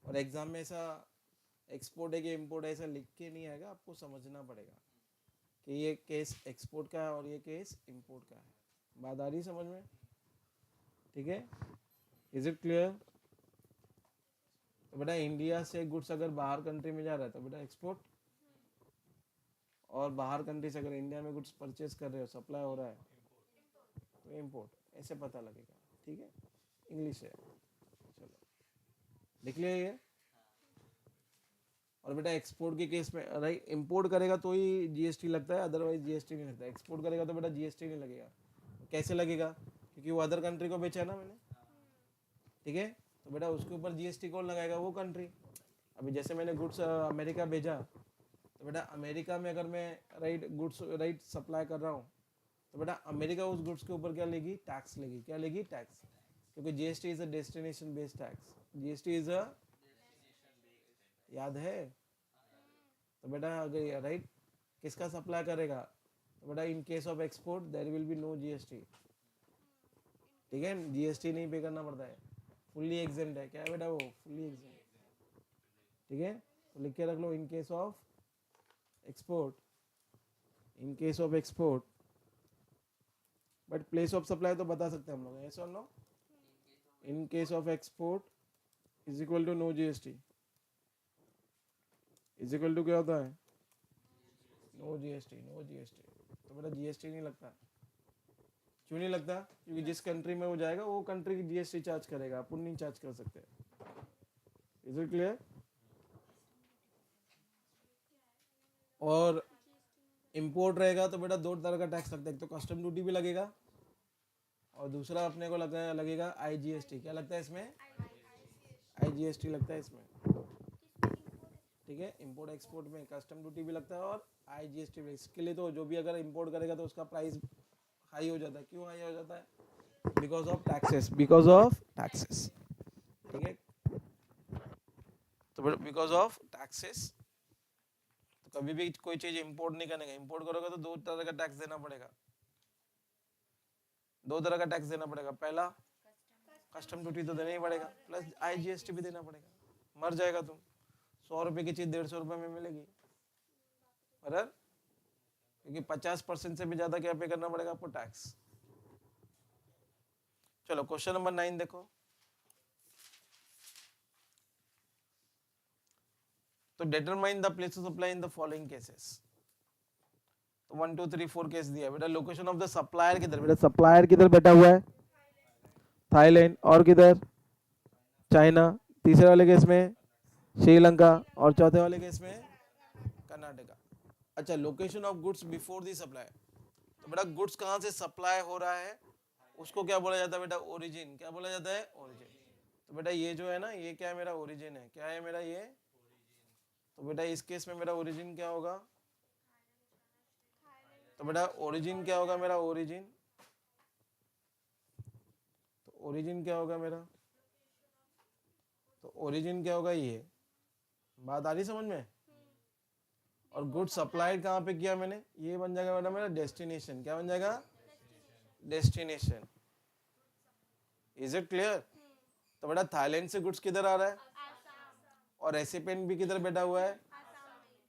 और एग्जाम में ऐसा एक्सपोर्ट है कि इंपोर्ट है ऐसा लिख के नहीं आएगा, आपको समझना पड़ेगा कि ये केस एक्सपोर्ट का है और ये केस इंपोर्ट का है। बात आ रही समझ में? ठीक है, इज इट क्लियर? तो बेटा इंडिया से गुड्स अगर बाहर कंट्री में जा रहा है तो बेटा एक्सपोर्ट, और बाहर कंट्री से अगर इंडिया में गुड्स परचेज कर रहे हो, सप्लाई हो रहा है तो इम्पोर्ट, ऐसे पता लगेगा। ठीक है, इंग्लिश है, चलो लिख लिया ये। और बेटा एक्सपोर्ट के केस में राइट, इंपोर्ट करेगा तो ही जीएसटी लगता है, अदरवाइज जीएसटी नहीं लगता। एक्सपोर्ट करेगा तो बेटा जीएसटी नहीं लगेगा। कैसे लगेगा? क्योंकि वो अदर कंट्री को बेचा है ना मैंने, ठीक है, तो बेटा उसके ऊपर जीएसटी कौन लगाएगा? वो कंट्री। अभी जैसे मैंने गुड्स अमेरिका भेजा, तो बेटा अमेरिका में अगर मैं राइट गुड्स राइट सप्लाई कर रहा हूँ, तो बेटा अमेरिका उस गुड्स के ऊपर क्या लेगी? टैक्स लेगी। क्या लेगी? टैक्स। क्योंकि GST is a destination based tax. GST is a, याद है? तो बेटा अगर राइट किसका सप्लाई करेगा, तो बेटा in case of export there will be no GST. ठीक है, जीएसटी नहीं पे करना पड़ता है, फुल्ली एग्जेम्प्ट है। क्या है बेटा? वो फुल्ली एग्जेम्प्ट। ठीक है, तो लिख के रख लो in case of export, in case of export. But place of supply तो बता सकते हैं हम लोग, ऐसा no, in case of export is equal to no GST. Is equal to क्या होता है? No GST, no GST. तो बेटा जीएसटी नहीं लगता। क्यों नहीं लगता? क्योंकि जिस कंट्री में वो जाएगा वो कंट्री की जीएसटी चार्ज करेगा, अपन नहीं चार्ज कर सकते। Is it clear? और इंपोर्ट रहेगा तो बेटा दो तरह का टैक्स लगता है, एक तो कस्टम ड्यूटी भी लगेगा और दूसरा अपने को लगेगा आईजीएसटी। क्या लगता है इसमें? आईजीएसटी लगता है इसमें। ठीक है, इंपोर्ट एक्सपोर्ट में कस्टम ड्यूटी भी लगता है और आईजीएसटी भी। इसके लिए तो जो भी अगर इंपोर्ट करेगा तो उसका प्राइस हाई हो जाता है। क्यों हाई हो जाता है? Because of taxes, because of taxes. ठीक है, तो बिकॉज ऑफ टैक्सेस। तो कभी भी कोई चीज इंपोर्ट नहीं करने का, इंपोर्ट करोगे तो दो तरह का टैक्स देना पड़ेगा। दो तरह का टैक्स देना पड़ेगा। पहला कस्टम ड्यूटी तो देना ही पड़ेगा, प्लस आईजीएसटी भी देना पड़ेगा। मर जाएगा तुम। 100 रुपए की चीज 150 रुपए में मिलेगी, बराबर? क्योंकि 50% से भी ज्यादा क्या पे करना पड़ेगा आपको? टैक्स। चलो क्वेश्चन नंबर 9 देखो। तो determine the place of supply in the following cases. तो 1 2 3 4 केस दिया बेटा। लोकेशन ऑफ द सप्लायर किधर? बेटा सप्लायर किधर बैठा हुआ है? थाईलैंड। और किधर? चाइना। तीसरे वाले केस में श्रीलंका। और चौथे वाले केस में कर्नाटका। अच्छा, location of goods before the supply. तो बेटा गुड्स कहाँ से सप्लाई हो रहा है उसको क्या बोला जाता है बेटा? ओरिजिन। क्या बोला जाता है? ओरिजिन। तो बेटा ये जो है ना, ये क्या है? मेरा ओरिजिन है। क्या है मेरा ये? तो बेटा इस केस में मेरा ओरिजिन क्या होगा? तो बेटा ओरिजिन क्या होगा मेरा? ओरिजिन, तो ओरिजिन क्या होगा मेरा? तो ओरिजिन क्या होगा? ये बात आ रही समझ में? और गुड सप्लाइड कहाँ पे किया मैंने? ये बन जाएगा बेटा मेरा डेस्टिनेशन। क्या बन जाएगा? डेस्टिनेशन। Is it clear? तो बेटा थाईलैंड से गुड्स किधर आ रहा है? और रेसिपेंट भी किधर बैठा हुआ है?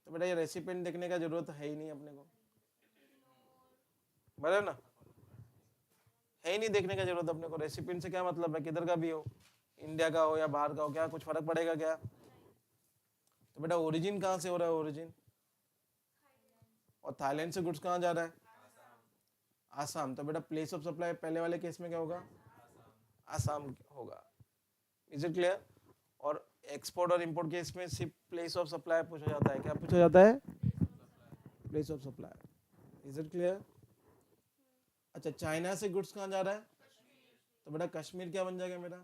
तो बेटा ये रेसिपेंट देखने का जरूरत है ही नहीं अपने को, बराबर ना? है ही नहीं देखने का जरूरत अपने को। रेसिपेंट से क्या मतलब है? किधर का भी हो, इंडिया का हो या बाहर का हो, क्या कुछ फर्क पड़ेगा क्या? तो बेटा ओरिजिन कहाँ से हो रहा है? ओरिजिन। और थाईलैंड से गुड्स कहाँ जा रहा है? आसाम। तो बेटा प्लेस ऑफ सप्लाई पहले वाले केस में क्या होगा? आसाम होगा। Is it clear? और एक्सपोर्ट और इंपोर्ट केस में सिर्फ प्लेस ऑफ सप्लाई पूछा जाता है। क्या पूछा जाता है? Place of supply. Is it clear? अच्छा, चाइना से गुड्स कहाँ जा रहा है? तो बेटा कश्मीर क्या बन जाएगा मेरा?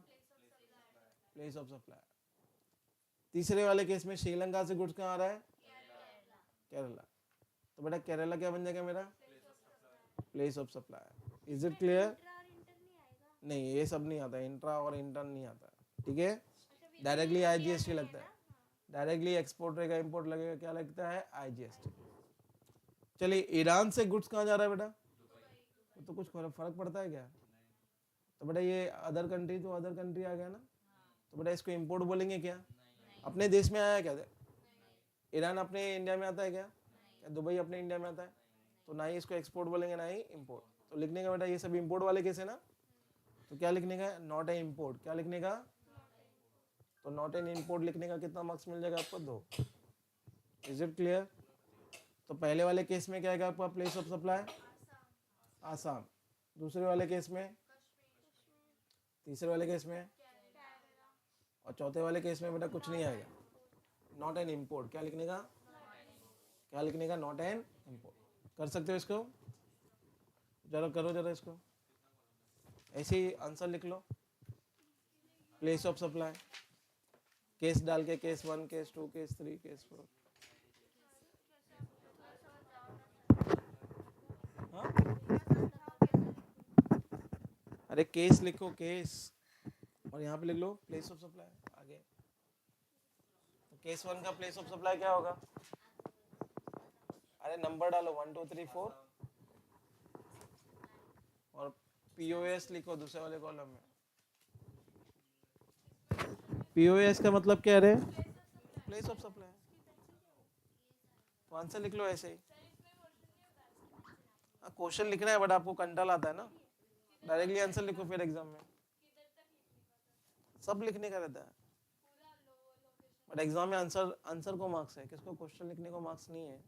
Place of supply. तीसरे वाले केस में श्रीलंका से गुड्स कहाँ आ रहा है? केरला। तो बेटा केरला क्या बन जाएगा मेरा? Place of supply. Is it clear? नहीं, ये सब नहीं आता, इंट्रा और इंटर नहीं आता। ठीक है, डायरेक्टली आईजीएसटी लगता है। डायरेक्टली एक्सपोर्ट रहेगा, इंपोर्ट लगेगा, क्या लगता है? आईजीएसटी। चलिए, ईरान से गुड्स कहाँ जा रहा है बेटा? तो कुछ फर्क पड़ता है क्या? तो बेटा ये अदर कंट्री तो अदर कंट्री आ गया ना, तो बेटा इसको इंपोर्ट बोलेंगे क्या? अपने देश में आया क्या? ईरान अपने इंडिया में आता है क्या? दुबई अपने इंडिया में आता है? तो ना ही इसको एक्सपोर्ट बोलेंगे ना ही इंपोर्ट। तो लिखने का बेटा ये सब इंपोर्ट वाले केस है ना, तो क्या लिखने का, नॉट ए इंपोर्ट। क्या लिखने का, तो नॉट एन इंपोर्ट लिखने का कितना मार्क्स मिल जाएगा आपको, 2। Is it clear? तो पहले वाले केस में क्या आएगा आपका, प्लेस ऑफ सप्लाई आसाम, दूसरे वाले केस में, तीसरे वाले केस में, और चौथे वाले केस में बेटा कुछ नहीं आएगा, नॉट एन इंपोर्ट। क्या लिखने का, क्या लिखने का, नॉट एन इंपोर्ट। कर सकते हो इसको, जरा करो जरा इसको, ऐसे ही आंसर लिख लो। प्लेस ऑफ सप्लाई केस डाल के, केस 1, केस 2, केस 3, केस 4। अरे केस लिखो केस, और यहाँ पे लिख लो प्लेस ऑफ सप्लाई आगे। तो केस 1 का प्लेस ऑफ सप्लाई क्या होगा, अरे नंबर डालो 1 2 3 4, और पीओएस लिखो दूसरे वाले कॉलम में। पीओएस का मतलब क्या है, प्लेस ऑफ सप्लाई। तो आंसर लिख लो ऐसे ही। क्वेश्चन लिखना है बट आपको कंटाल आता है ना, डायरेक्टली आंसर लिखो फिर एग्जाम में। सब लिखने का रहता है बट एग्जाम में आंसर को मार्क्स है, किसको क्वेश्चन लिखने को मार्क्स नहीं है।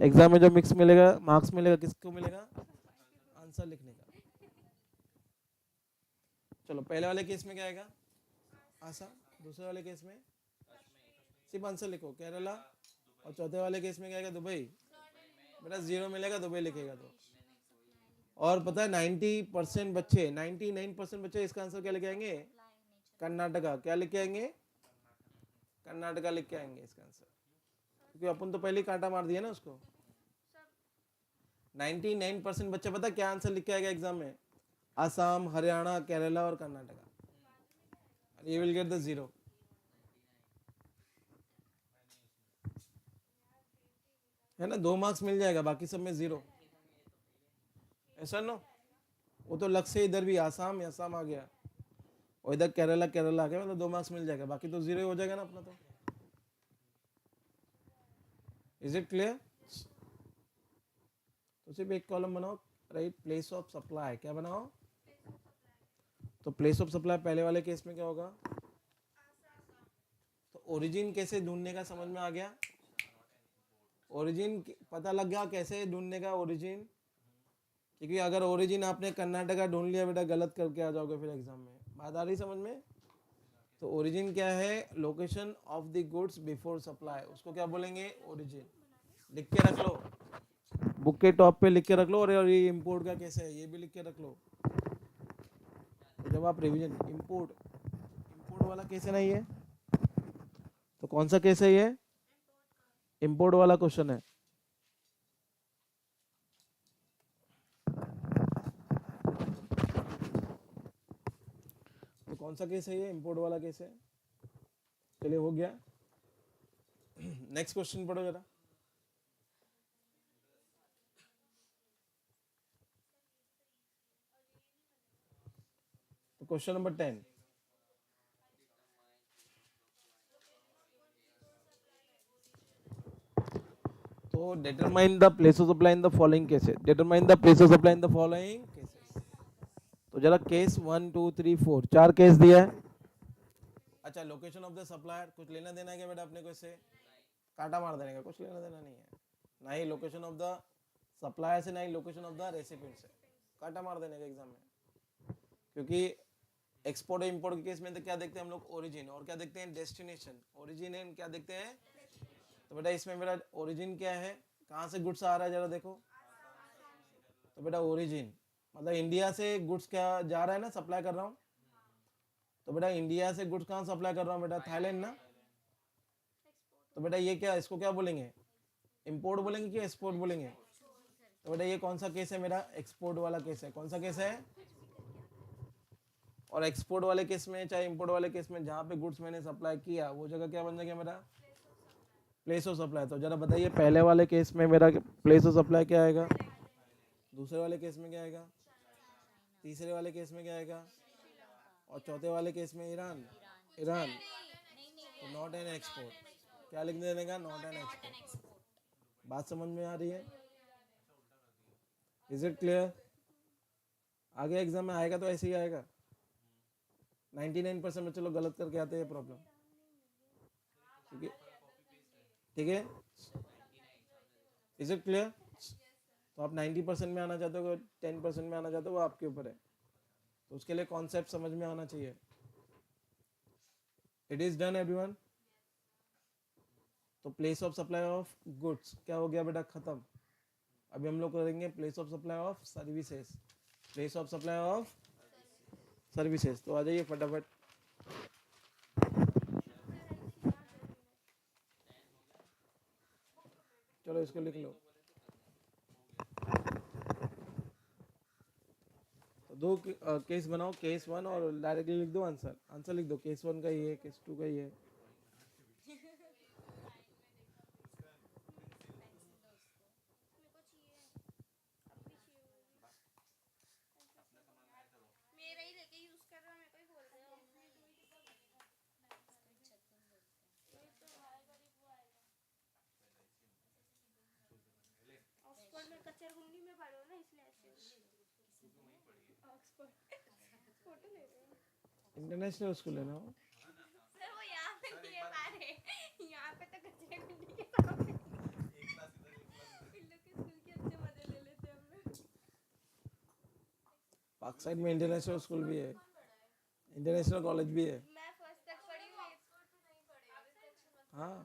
एग्जाम में जो मिक्स मिलेगा मार्क्स मिलेगा, किसको मिलेगा, आंसर लिखने का। चलो पहले वाले केस में क्या आएगा, आसाम, दूसरे वाले केस में सिर्फ आंसर लिखो केरला, और चौथे वाले केस में क्या आएगा, दुबई। बेटा 0 मिलेगा, दुबई लिखेगा तो। और पता है 90% बच्चे, 99% बच्चे इसका आंसर क्या लिख आएंगे, कर्नाटका। क्या लिख के आएंगे, कर्नाटका लिख के आएंगे इसका आंसर, क्योंकि अपन तो पहले ही कांटा मार दिया ना उसको। 99% बच्चे पता क्या आंसर लिख के आएगा एग्जाम में, आसाम, हरियाणा, केरला और Karnataka. You will get the 0. है ना, 2 मार्क्स मिल जाएगा, बाकी सब में 0। ऐसा नो, वो तो लग से इधर भी आसाम आसाम आ गया, और इधर केरला केरला आ गया, मतलब 2 मार्क्स मिल जाएगा, बाकी तो 0 हो जाएगा ना अपना तो। Is it clear? तो सिर्फ एक कॉलम बनाओ, राइट, प्लेस ऑफ सप्लाई। क्या बनाओ, तो प्लेस ऑफ सप्लाई पहले वाले केस में क्या होगा, तो ओरिजिन कैसे ढूंढने का समझ में आ गया, ओरिजिन पता लग गया कैसे ढूंढने का ओरिजिन। क्योंकि अगर ओरिजिन आपने कर्नाटका ढूंढ लिया बेटा, गलत करके आ जाओगे फिर एग्जाम में। बात आ रही समझ में? तो ओरिजिन क्या है, location of the goods before supply, उसको क्या बोलेंगे, ओरिजिन। लिख के रख लो, बुक के टॉप पे लिख के रख लो, और ये इंपोर्ट का कैसे है ये भी लिख के रख लो। तो जब आप रिवीजन, इंपोर्ट वाला केस है ना ये, तो कौन सा केस है ये, इंपोर्ट वाला क्वेश्चन है। तो कौन सा केस है ये, इंपोर्ट वाला केस है। चलिए हो गया, नेक्स्ट क्वेश्चन पढ़ो जरा। तो क्वेश्चन नंबर 10, तो determine the place of supply in the following cases, determine the place of supply in the following cases. तो जरा केस 1 2 3 4 4 केस दिया है। अच्छा, लोकेशन ऑफ द सप्लायर कुछ लेना देना है क्या बेटा अपने को, इससे कांटा मार देने का, कुछ लेना देना नहीं है, ना ही लोकेशन ऑफ द सप्लायर से, ना ही लोकेशन ऑफ द रेसिपिएंट से, कांटा मार देने का एग्जाम में। क्योंकि एक्सपोर्ट और इंपोर्ट के केस में तो क्या देखते हैं हम लोग, ओरिजिन, और क्या देखते हैं, डेस्टिनेशन। ओरिजिन एंड क्या देखते हैं, तो बेटा इसमें मेरा ओरिजिन क्या है, कहाँ से गुड्स आ रहा है जरा देखो। तो बेटा ओरिजिन मतलब इंडिया से गुड्स क्या जा रहा है ना, सप्लाई कर रहा हूँ। तो बेटा इंडिया से गुड्स कहाँ सप्लाई कर रहा हूँ बेटा, थाईलैंड ना। तो बेटा ये क्या, इसको क्या बोलेंगे, इंपोर्ट बोलेंगे कि एक्सपोर्ट बोलेंगे। तो बेटा ये कौन सा केस है मेरा, एक्सपोर्ट वाला केस है। कौन सा केस है, और एक्सपोर्ट वाले केस में चाहे इंपोर्ट वाले केस में, जहाँ पे गुड्स मैंने सप्लाई किया वो जगह क्या बन जाएगा मेरा, प्लेस ऑफ सप्लाई। तो जरा बताइए पहले वाले केस में मेरा प्लेस ऑफ सप्लाई क्या आएगा, दूसरे वाले केस में क्या आएगा, तीसरे वाले केस में क्या आएगा, और चौथे वाले केस में ईरान। तो नॉट एन एक्सपोर्ट, क्या लिख देने का, नॉट एन एक्सपोर्ट। बात समझ में आ रही है? Is it clear? आगे एग्जाम में आएगा तो ऐसे ही आएगा. 99% बच्चे लोग गलत करके आते हैं प्रॉब्लम. ठीक है, ठीक है. Is it clear? तो आप 90% में आना चाहते हो, 10% में आना चाहते हो, वो आपके ऊपर है. तो उसके लिए कॉन्सेप्ट समझ में आना चाहिए. It is done everyone. तो place of supply of goods क्या हो गया बेटा? खत्म. अभी हम लोग करेंगे place of supply of services. Place of supply of services. तो आ जाइए फटाफट. चलो इसको लिख लो. तो दो केस बनाओ, केस 1 और डायरेक्टली लिख दो आंसर. आंसर लिख दो. केस 1 का ही है, केस 2 का ही है. मेरा ही लेके यूज कर रहा हूँ, मेरे को ही बोल रहे हो. ऑक्सफोर्ड में कचरगुंडी में पढ़े हो ना, इसलिए ऐसे. ऑक्सफोर्ड फोटो ले रहे हो. इंटरनेशनल स्कूल है ना वो? सर वो यहाँ पे नहीं है मारे, यहाँ पे तो कचरगुंडी के सामने. इन लोग के स्कूल के अच्छे मजे ले लेते हम लोग. पार्क साइड में इंटरनेशनल स्कूल भी है, इंटरनेशनल कॉलेज भी है. मैं फर्स्ट तक पढ़ी हूँ. हाँ,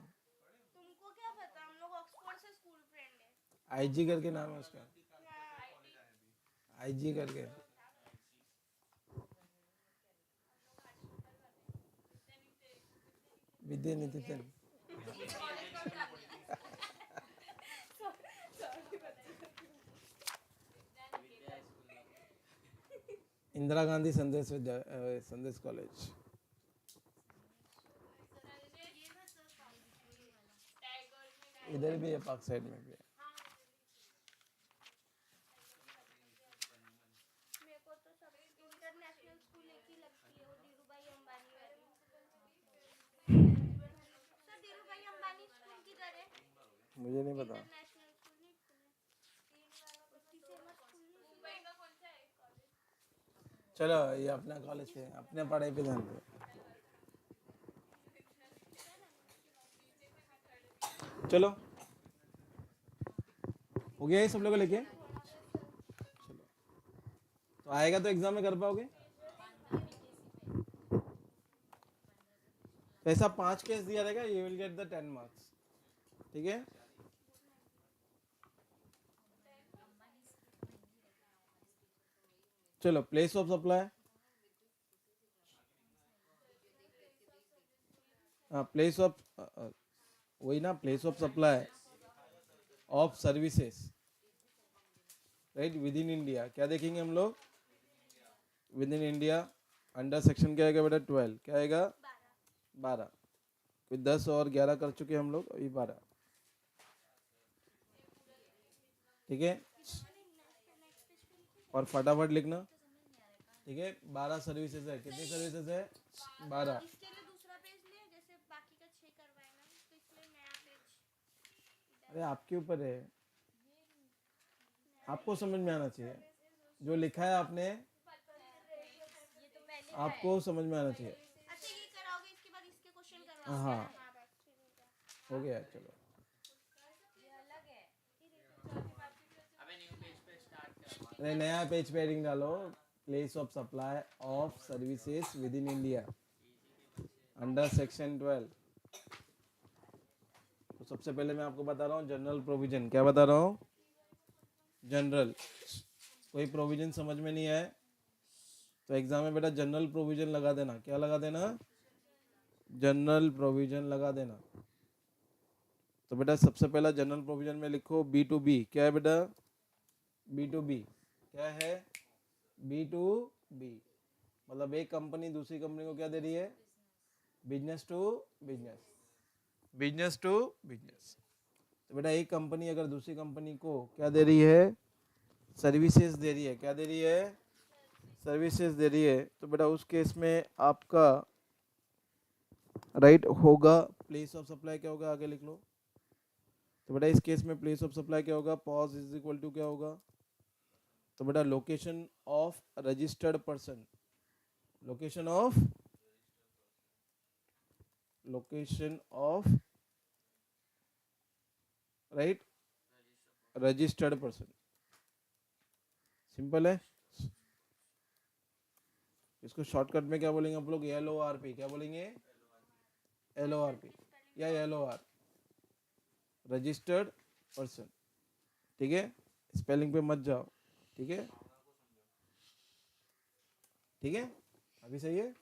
तुमको क्या पता, हम लोग ऑक्सफोर्ड से स्कूल फ्रेंड है. आईजी करके नाम है उसका. हाँ. आईजी करके. विद्यानिकेतन. इंदिरा गांधी संदेश संदेश कॉलेज. इधर भी है, पार्क साइड में भी है. मेरे को तो सब इंटरनेशनल स्कूल एक ही लगती है, वो धीरूभाई अंबानी वाली. सर धीरूभाई अंबानी स्कूल किधर है? मुझे नहीं पता. इंटरनेशनल स्कूल नहीं सुने. उसकी फेमस स्कूल नहीं मुंबई का कौन सा है कॉलेज? चलो ये अपना कॉलेज पे, अपने पढ़ाई पे ध्यान दो. चलो हो गया ये सब लोग लेके. चलो तो आएगा तो एग्जाम में कर पाओगे. तो ऐसा 5 केस दिया रहेगा, you will get the 10 marks. ठीक है. चलो प्लेस ऑफ सप्लाई. हाँ प्लेस ऑफ, वही ना, place of supply of services right with in India. क्या देखेंगे हम लोग? With in India. Under section क्या आएगा बेटा? 12. क्या आएगा? 12. फिर 10 और 11 कर चुके हम लोग, अभी 12. ठीक है. और फटाफट लिखना. ठीक है. 12 सर्विसेज है. कितनी सर्विसेज है? 12. इसके लिए दूसरा पेज ले, जैसे बाकी का 6 करवाए ना, तो इसलिए नया पेज. अरे आपके ऊपर है, आपको समझ में आना चाहिए. जो लिखा है आपने, आपको समझ में आना चाहिए. अच्छा ये कराओगे, इसके बाद इसके क्वेश्चन करवाओगे. हाँ हाँ बस ठीक है. हो गया. चलो अरे नया पेज पे हेडिंग डालो. Place of supply of services with in India under section 12. तो सबसे पहले मैं आपको बता रहा हूँ जनरल प्रोविजन. क्या बता रहा हूँ? जनरल. कोई प्रोविजन समझ में नहीं आए तो एग्जाम में बेटा जनरल प्रोविजन लगा देना. क्या लगा देना? जनरल प्रोविजन लगा देना. तो बेटा सबसे पहला जनरल प्रोविजन में लिखो B2B. क्या है बेटा? B2B क्या है? B2B मतलब एक कंपनी दूसरी कंपनी को क्या दे रही है? Business to business. Business to business. तो बेटा एक कंपनी अगर दूसरी कंपनी को क्या दे रही है? सर्विसेज दे रही है. क्या दे रही है? सर्विसेज दे रही है. तो बेटा उस केस में आपका राइट होगा प्लेस ऑफ सप्लाई क्या होगा? आगे लिख लो. तो बेटा इस केस में प्लेस ऑफ सप्लाई क्या होगा? पॉज इज इक्वल टू क्या होगा? तो बेटा location of registered person, location of right registered person, simple है। इसको शॉर्टकट में क्या बोलेंगे आप लोग, LORP, क्या बोलेंगे, LORP या LOR, रजिस्टर्ड पर्सन। ठीक है, स्पेलिंग पे मत जाओ, ठीक है, ठीक है, अभी सही है।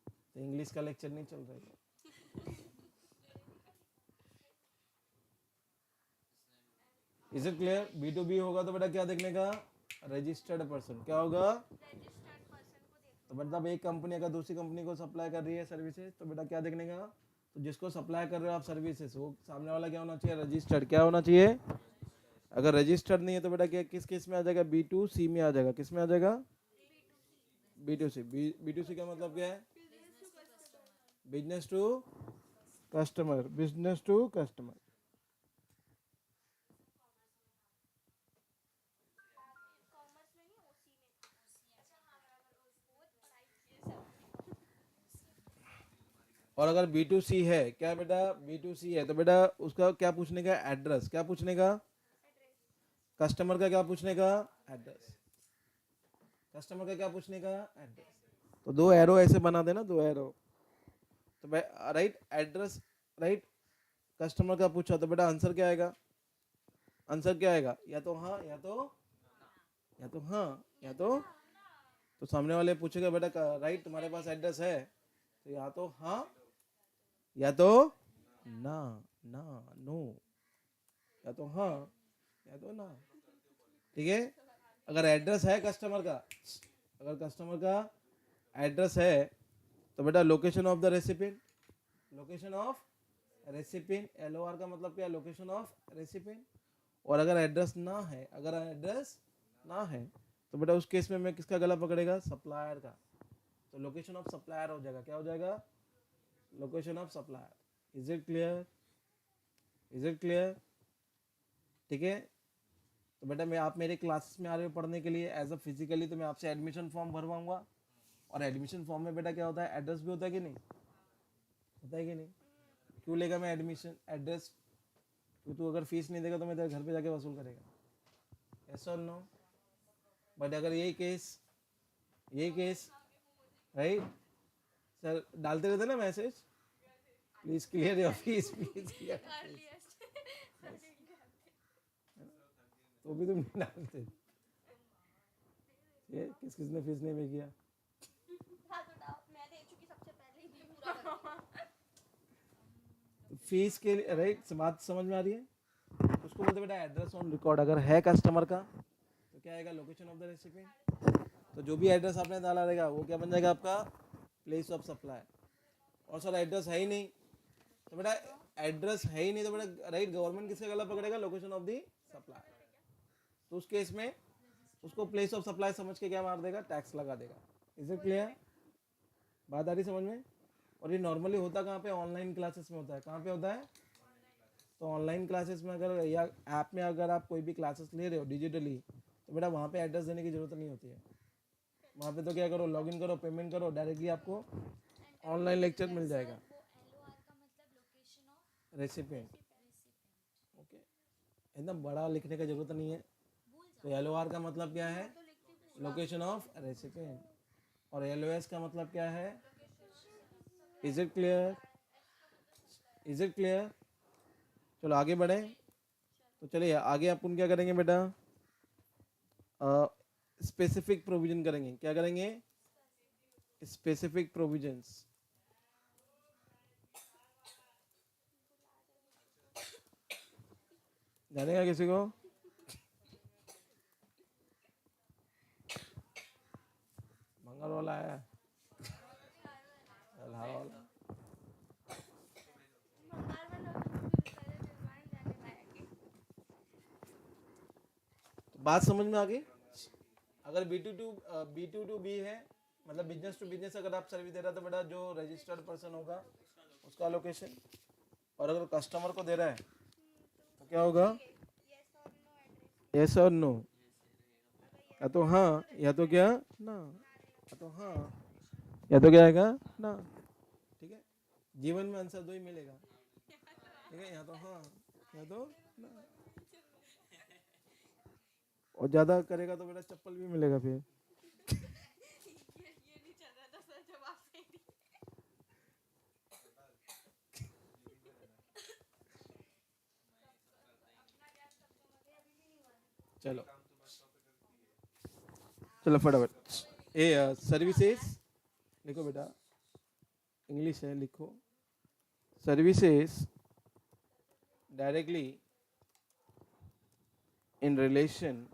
तो इंग्लिश का लेक्चर नहीं चल रहा है। Is it clear? B2B होगा तो बेटा क्या देखने का, रजिस्टर्ड पर्सन, क्या होगा, रजिस्टर्ड पर्सन को देखो। तो मतलब एक कंपनी अगर दूसरी कंपनी को सप्लाई कर रही है सर्विसेज, तो बेटा क्या देखने का, तो जिसको सप्लाई कर रहे हो आप सर्विसेज, वो सामने वाला क्या होना चाहिए, रजिस्टर्ड, क्या होना चाहिए। अगर रजिस्टर्ड नहीं है तो बेटा क्या किस केस में आ जाएगा, B2C में आ जाएगा, किस में आ जाएगा, B2C। B2C का मतलब क्या है, business to customer, business to customer. Commerce में नहीं, ओसी में था। बहुत पढ़ाई की है सब। और अगर B2C है, क्या बेटा B2C है, तो बेटा उसका क्या पूछने का, एड्रेस, क्या पूछने का, कस्टमर का क्या पूछने का, एड्रेस, कस्टमर का क्या पूछने का, एड्रेस। तो दो एरो ऐसे बना देना, दो एरो, तो राइट एड्रेस, राइट कस्टमर का पूछा तो बेटा आंसर क्या आएगा, आंसर क्या आएगा, या तो हाँ या तो हाँ या तो सामने वाले पूछेगा बेटा राइट तुम्हारे पास एड्रेस है, तो या तो हाँ या तो ना, ना नो, या तो हाँ या तो ना। ठीक है, अगर एड्रेस है कस्टमर का, अगर कस्टमर का एड्रेस है तो बेटा location of the recipient, location of recipient, LOR का मतलब क्या है, लोकेशन ऑफ रेसिपिएंट। और अगर एड्रेस ना है, अगर एड्रेस ना है तो बेटा उस केस में मैं किसका गला पकड़ेगा, सप्लायर का, तो लोकेशन ऑफ सप्लायर हो जाएगा, क्या हो जाएगा, location of supplier. Is it clear, is it clear? ठीक है, तो बेटा मैं आप मेरे क्लासेस में आ रहे हो पढ़ने के लिए एज अ फिजिकली, तो मैं आपसे एडमिशन फॉर्म भरवाऊंगा, और एडमिशन फॉर्म में बेटा क्या होता है, एड्रेस भी होता है कि नहीं, होता है कि नहीं। क्यों लेगा मैं एडमिशन एड्रेस, क्योंकि तू अगर फीस नहीं देगा तो मैं तेरे घर पे जाके वसूल करेगा, यस और नो। बट अगर यही केस राइट, सर डालते रहते ना message, please clear your fees, please clear, earliest तो भी तुम नहीं डालते, ये किसने फीस नहीं पे किया, हाँ तो मैं दे चुकी सबसे पहले ही पूरा फीस के लिए राइट, बात समझ में आ रही है। उसको बोलते बेटा एड्रेस ऑन रिकॉर्ड, अगर है कस्टमर का तो क्या आएगा, लोकेशन ऑफ द रेसिपिएंट। तो जो भी एड्रेस आपने डाला रहेगा वो क्या बन जाएगा आपका, प्लेस ऑफ सप्लाई। और सर एड्रेस है ही नहीं, तो बेटा एड्रेस है ही नहीं तो बेटा राइट गवर्नमेंट किसका गला पकड़ेगा, लोकेशन ऑफ द सप्लाई। तो उस केस में उसको प्लेस ऑफ सप्लाई समझ के क्या मार देगा, टैक्स लगा देगा। इज इट क्लियर, बात आ रही समझ में। और ये नॉर्मली होता कहाँ पे, ऑनलाइन क्लासेस में होता है, कहाँ पे होता है, तो ऑनलाइन क्लासेस में अगर या ऐप में अगर आप कोई भी क्लासेस ले रहे हो डिजिटली, तो बेटा वहाँ पे एड्रेस देने की जरूरत नहीं होती है। वहाँ पे तो क्या करो, लॉगिन करो, पेमेंट करो, डायरेक्टली आपको ऑनलाइन लेक्चर मिल जाएगा। वो LOR का मतलब location of recipient, recipient. Okay, एकदम बड़ा लिखने का जरूरत नहीं है। तो LOR का मतलब क्या है, लोकेशन ऑफ रेसिपिएंट, और LOS का मतलब क्या है, is it clear, is it clear. चलो आगे बढ़े, तो चलिए आगे अपन क्या करेंगे बेटा, स्पेसिफिक प्रोविजन करेंगे, क्या करेंगे, स्पेसिफिक प्रोविजंस। जानेगा किसी को, मंगल वाला है, हलवा वाला, मंगार में लोग तो भी पहले निर्माण जाने पाएंगे। तो बात समझ में आ गई। अगर B2B है, मतलब बिजनेस टू बिजनेस अगर आप सर्विस दे रहा तो बेटा जो रजिस्टर्ड पर्सन होगा उसका लोकेशन, और अगर कस्टमर को दे रहा है तो क्या होगा, यस और नो एड्रेस। यस और नो, या तो हाँ या तो क्या ना, या तो हाँ या तो क्या आएगा ना। ठीक है, जीवन में आंसर दो ही मिलेगा। ठीक है, या तो हाँ या तो ना, और ज्यादा करेगा तो बेटा चप्पल भी मिलेगा फिर। ये नहीं चल रहा था सर, जवाब सही नहीं। चलो चलो फटाफट। ए सर्विसेज लिखो बेटा, इंग्लिश है लिखो। Services directly in relation,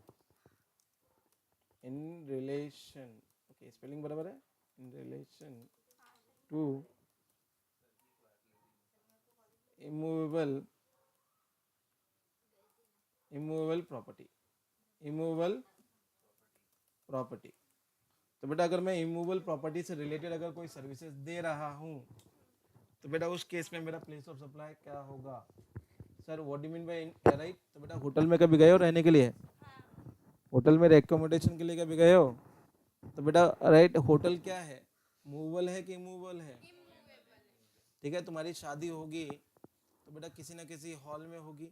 in relation, okay spelling बराबर है, in relation to immovable, immovable property, immovable property. तो बेटा अगर मैं इमूवेबल प्रॉपर्टी से रिलेटेड अगर कोई सर्विसेज दे रहा हूँ तो बेटा उस केस में मेरा प्लेस ऑफ सप्लाई क्या होगा? Sir what do mean by right? तो बेटा होटल में कभी गए हो रहने के लिए? होटल में एकोमोडेशन के लिए कभी गए हो? तो बेटा राइट, होटल क्या है, मूवेबल है कि इमूवेबल है? ठीक है, तुम्हारी शादी होगी तो बेटा किसी ना किसी हॉल में होगी,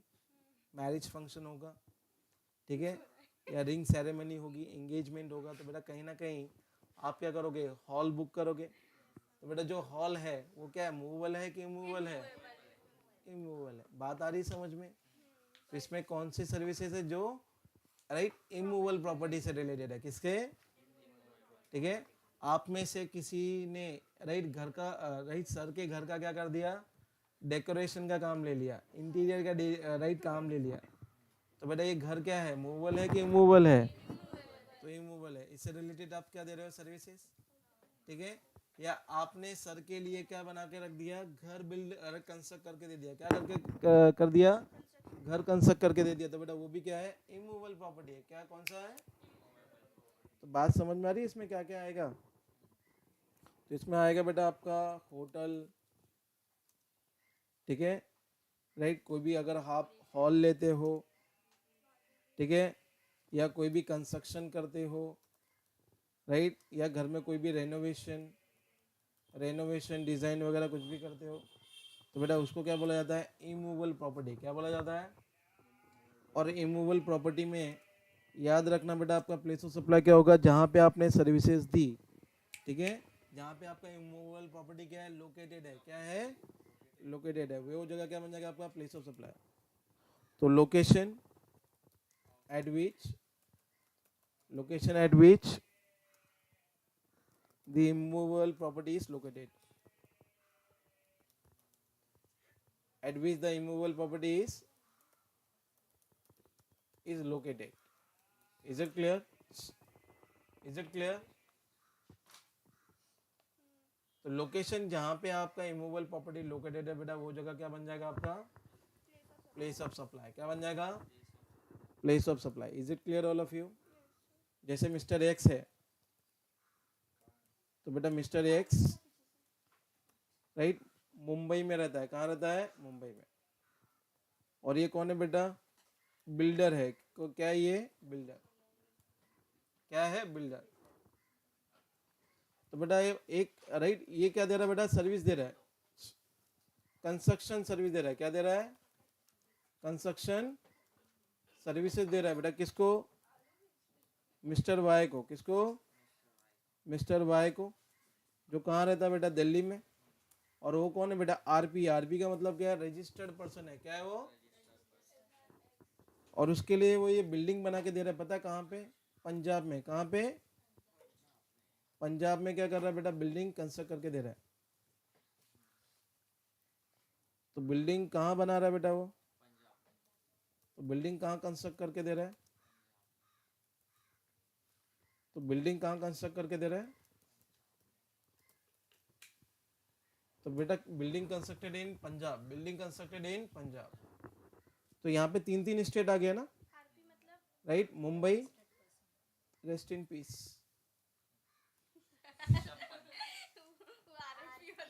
मैरिज फंक्शन होगा, ठीक है, या रिंग सेरेमनी होगी, एंगेजमेंट होगा, तो बेटा कहीं ना कहीं आप क्या करोगे, हॉल बुक करोगे। तो बेटा जो हॉल है वो क्या है, मूवेबल है कि इमूवेबल है? इमूवेबल है। बात आ रही समझ में? तो इसमें कौन सी सर्विसेज है जो राइट इमूवेबल प्रॉपर्टी से रिलेटेड है, किसके? ठीक है, आप में से किसी ने राइट घर का राइट सर के घर का क्या कर दिया, डेकोरेशन का काम ले लिया, इंटीरियर का राइट काम ले लिया, तो बेटा ये घर क्या है, मूवेबल है कि इमूवेबल है? तो इमूवेबल है। इससे रिलेटेड आप क्या दे रहे हो, सर्विसेज। ठीक है, या आपने सर के लिए क्या बना के रख दिया, घर बिल्ड कंस्ट्रक्ट करके दे दिया, क्या करके कर दिया, घर कंस्ट्रक्ट करके दे दिया, तो बेटा वो भी क्या है, इमूवेबल प्रॉपर्टी है। क्या कौन सा है? तो बात समझ में आ रही है इसमें क्या क्या आएगा? तो इसमें आएगा बेटा आपका होटल, ठीक है, राइट, कोई भी अगर आप हॉल लेते हो, ठीक है, या कोई भी कंस्ट्रक्शन करते हो, राइट, या घर में कोई भी रेनोवेशन, रेनोवेशन डिज़ाइन वगैरह कुछ भी करते हो, तो बेटा उसको क्या बोला जाता है, इमूवेबल प्रॉपर्टी। क्या बोला जाता है? और इमूवेबल प्रॉपर्टी में याद रखना बेटा आपका प्लेस ऑफ सप्लाई क्या होगा, जहाँ पे आपने सर्विसेज दी, ठीक है, जहाँ पे आपका इमूवेबल प्रॉपर्टी क्या है, लोकेटेड है, क्या है, लोकेटेड है, वो जगह क्या बन जाएगा आपका प्लेस ऑफ सप्लाई। तो location at which, location at which the immovable property is located, at which the immovable property is located. Is it clear? Is it clear? तो लोकेशन जहाँ पे आपका इमूवेबल प्रॉपर्टी लोकेटेड है बेटा वो जगह क्या बन जाएगा आपका, प्लेस ऑफ सप्लाई। क्या बन जाएगा, place of supply. Is it clear all of you? जैसे मिस्टर एक्स है, तो बेटा मिस्टर एक्स राइट मुंबई में रहता है, कहाँ रहता है, मुंबई में, और ये कौन है बेटा, बिल्डर है। क्या है ये, बिल्डर, क्या है, बिल्डर। तो बेटा ये एक राइट ये क्या दे रहा है बेटा, सर्विस दे रहा है, कंस्ट्रक्शन सर्विस दे रहा है। क्या दे रहा है, कंस्ट्रक्शन सर्विसेज दे रहा है बेटा, किसको, मिस्टर वाई को। किसको, मिस्टर वाई को, जो कहाँ रहता है बेटा, दिल्ली में। और वो कौन है बेटा, आरपी। आरपी का मतलब क्या है, रजिस्टर्ड पर्सन है। क्या है वो, और उसके लिए वो ये बिल्डिंग बना के दे रहा है, पता है कहाँ पे, पंजाब में। कहाँ पे, पंजाब में क्या कर रहा है बेटा, बिल्डिंग कंस्ट्रक्ट करके दे रहा है। तो बिल्डिंग कहाँ बना रहा है बेटा वो, तो बिल्डिंग कहाँ कंस्ट्रक्ट करके दे रहा है, तो बिल्डिंग कहाँ कंस्ट्रक्ट करके दे रहा है, तो बेटा building constructed in Punjab, building constructed in Punjab. तो यहाँ पे तीन तीन स्टेट आ गया ना, आरपी मतलब right, Mumbai, rest in peace, वो आरपी होता है।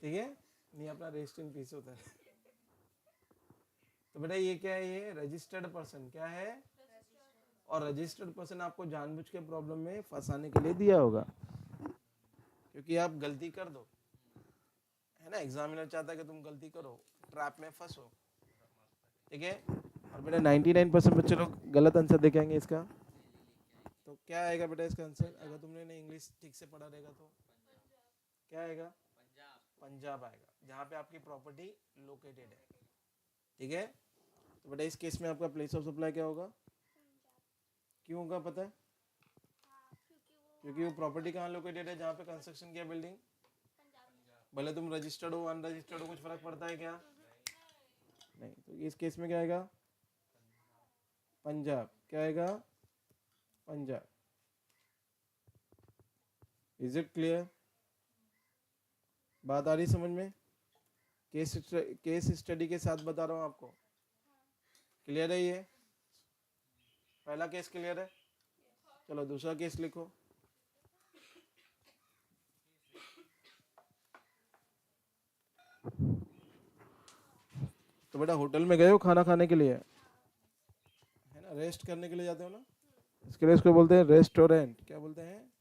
ठीक है, नहीं अपना रेस्ट इन पीस होता है। तो बेटा ये क्या है, ये रजिस्टर्ड पर्सन, क्या है, और रजिस्टर्ड पर्सन आपको जानबूझ के प्रॉब्लम में फंसाने के लिए दिया होगा, क्योंकि आप गलती कर दो, है ना, एग्जामिनर चाहता है कि तुम गलती करो, ट्रैप में फंसो, ठीक है। और बेटा 99% बच्चे लोग गलत आंसर देखेंगे इसका। तो क्या आएगा बेटा इसका आंसर, अगर तुमने नहीं इंग्लिश ठीक से पढ़ा रहेगा तो क्या आएगा, पंजाब आएगा, जहाँ पे आपकी प्रॉपर्टी लोकेटेड है, ठीक है। तो बेटा इस केस में आपका प्लेस ऑफ सप्लाई क्या होगा, क्यों होगा पता है, क्योंकि वो प्रॉपर्टी कहाँ लोकेटेड है, जहाँ पे कंस्ट्रक्शन किया बिल्डिंग, भले तुम रजिस्टर्ड हो अनरजिस्टर्ड हो, कुछ फर्क पड़ता है क्या, नहीं। तो इस केस में क्या आएगा, पंजाब, क्या आएगा, पंजाब। इज इट क्लियर, बात आ रही समझ में, केस स्टडी के साथ बता रहा हूँ आपको, क्लियर है ये, पहला केस क्लियर है, चलो दूसरा केस लिखो। तो बेटा होटल में गए हो खाना खाने के लिए, है ना, रेस्ट करने के लिए जाते हो ना, इसके लिए इसको बोलते हैं रेस्टोरेंट, क्या बोलते हैं,